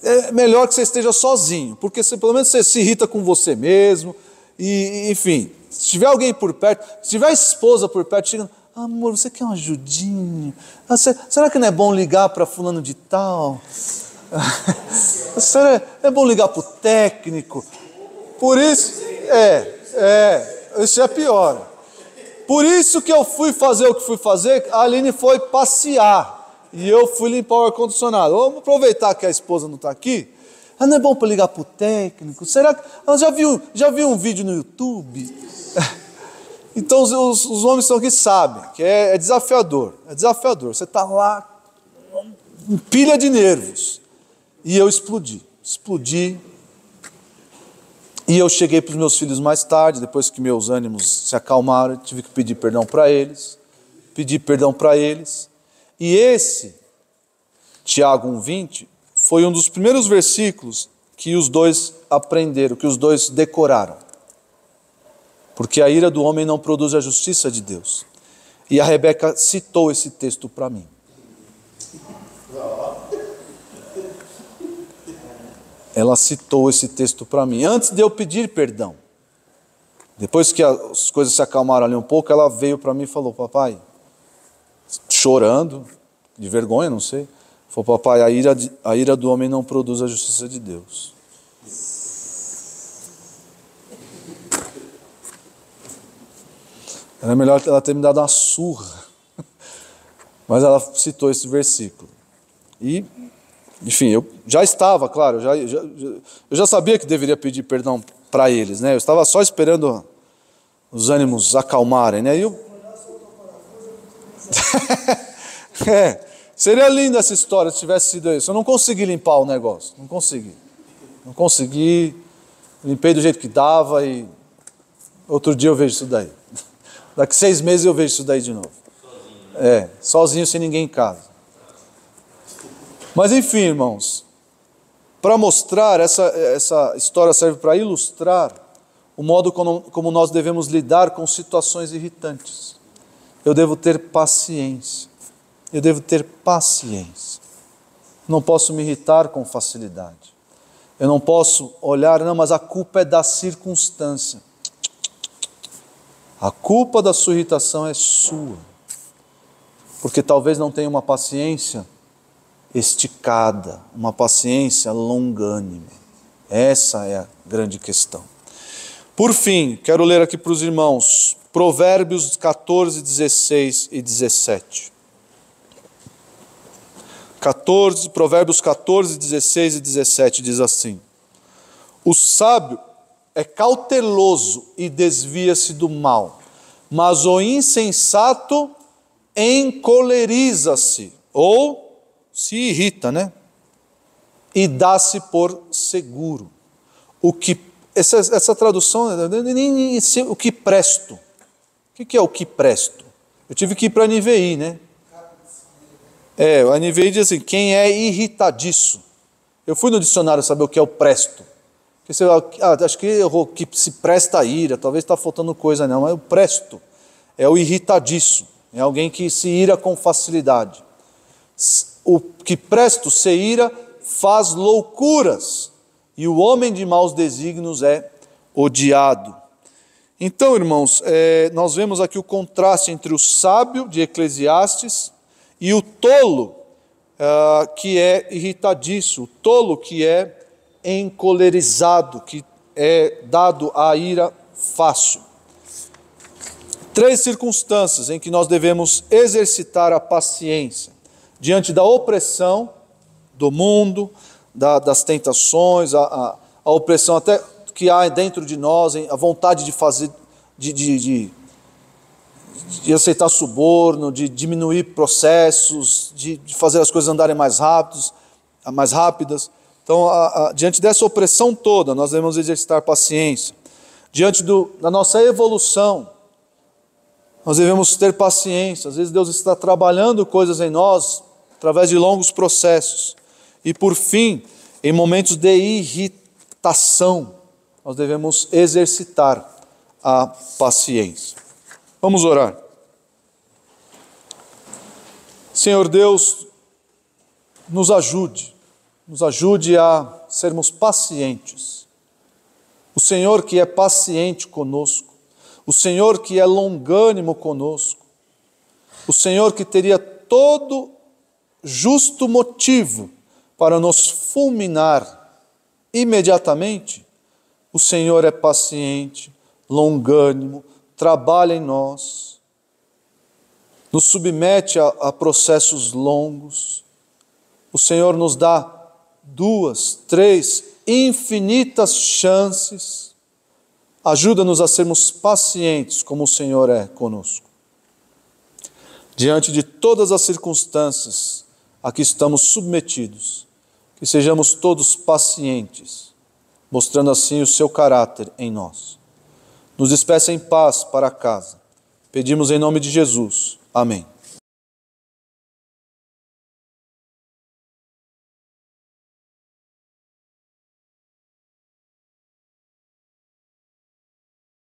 é melhor que você esteja sozinho, porque pelo menos você se irrita com você mesmo, e enfim, se tiver alguém por perto, se tiver a esposa por perto, chegando, amor, você quer uma ajudinha? Será que não é bom ligar para fulano de tal? Será é bom ligar para o técnico? Por isso, isso é pior. Por isso que eu fui fazer o que fui fazer, a Aline foi passear e eu fui limpar o ar-condicionado. Vamos aproveitar que a esposa não está aqui. Não é bom para ligar para o técnico? Será que... Já viu um vídeo no YouTube? Então os homens estão aqui sabem que é desafiador. Você está lá, pilha de nervos. E eu explodi. E eu cheguei para os meus filhos mais tarde, depois que meus ânimos se acalmaram, tive que pedir perdão para eles. E esse, Tiago 1,20, foi um dos primeiros versículos que os dois aprenderam, que os dois decoraram. porque a ira do homem não produz a justiça de Deus. E a Rebeca citou esse texto para mim. Ela citou esse texto para mim, antes de eu pedir perdão. Depois que as coisas se acalmaram ali um pouco, ela veio para mim e falou: papai, chorando, de vergonha, não sei, falou: papai, a ira do homem não produz a justiça de Deus. Era melhor ela ter me dado uma surra. Mas ela citou esse versículo. E, enfim, eu já estava, claro, eu já sabia que deveria pedir perdão para eles, né? Eu estava só esperando os ânimos acalmarem, né? Seria linda essa história se tivesse sido isso. Eu não consegui limpar o negócio, não consegui, limpei do jeito que dava e outro dia eu vejo isso daí. Daqui 6 meses eu vejo isso daí de novo. Sozinho, sem ninguém em casa. Mas enfim, irmãos, para mostrar, essa história serve para ilustrar o modo como nós devemos lidar com situações irritantes. Eu devo ter paciência. Não posso me irritar com facilidade. Eu não posso olhar, não, mas a culpa é da circunstância. A culpa da sua irritação é sua. Porque talvez não tenha uma paciência esticada, uma paciência longânime. Essa é a grande questão. Por fim, quero ler aqui para os irmãos Provérbios 14, 16 e 17. Provérbios 14, 16 e 17 diz assim: o sábio é cauteloso e desvia-se do mal, mas o insensato encoleriza-se, ou se irrita, né? E dá-se por seguro. Essa tradução, o que presto. O que é o que presto? Eu tive que ir para a NVI, né? A NVI diz assim: quem é irritadiço. Eu fui no dicionário saber o que é o presto. Você, acho que errou, que se presta a ira, talvez está faltando coisa não, mas o presto é o irritadiço, é alguém que se ira com facilidade. O que presto se ira faz loucuras, e o homem de maus desígnios é odiado. Então, irmãos, nós vemos aqui o contraste entre o sábio de Eclesiastes e o tolo, que é irritadiço, o tolo que é encolerizado, que é dado à ira fácil. 3 circunstâncias em que nós devemos exercitar a paciência diante da opressão do mundo, das tentações, a opressão até que há dentro de nós, a vontade de fazer, de aceitar suborno, de diminuir processos, de fazer as coisas andarem mais rápidas. Então, diante dessa opressão toda, nós devemos exercitar paciência. Diante da nossa evolução, nós devemos ter paciência. Às vezes Deus está trabalhando coisas em nós através de longos processos. E por fim, em momentos de irritação, nós devemos exercitar a paciência. Vamos orar. Senhor Deus, nos ajude a sermos pacientes. O Senhor que é paciente conosco, o Senhor que é longânimo conosco, o Senhor que teria todo justo motivo para nos fulminar imediatamente, o Senhor é paciente, longânimo, trabalha em nós, nos submete a processos longos. O Senhor nos dá 2, 3 infinitas chances. Ajuda-nos a sermos pacientes como o Senhor é conosco. Diante de todas as circunstâncias a que estamos submetidos, que sejamos todos pacientes, mostrando assim o seu caráter em nós. Nos despeça em paz para casa. Pedimos em nome de Jesus. Amém.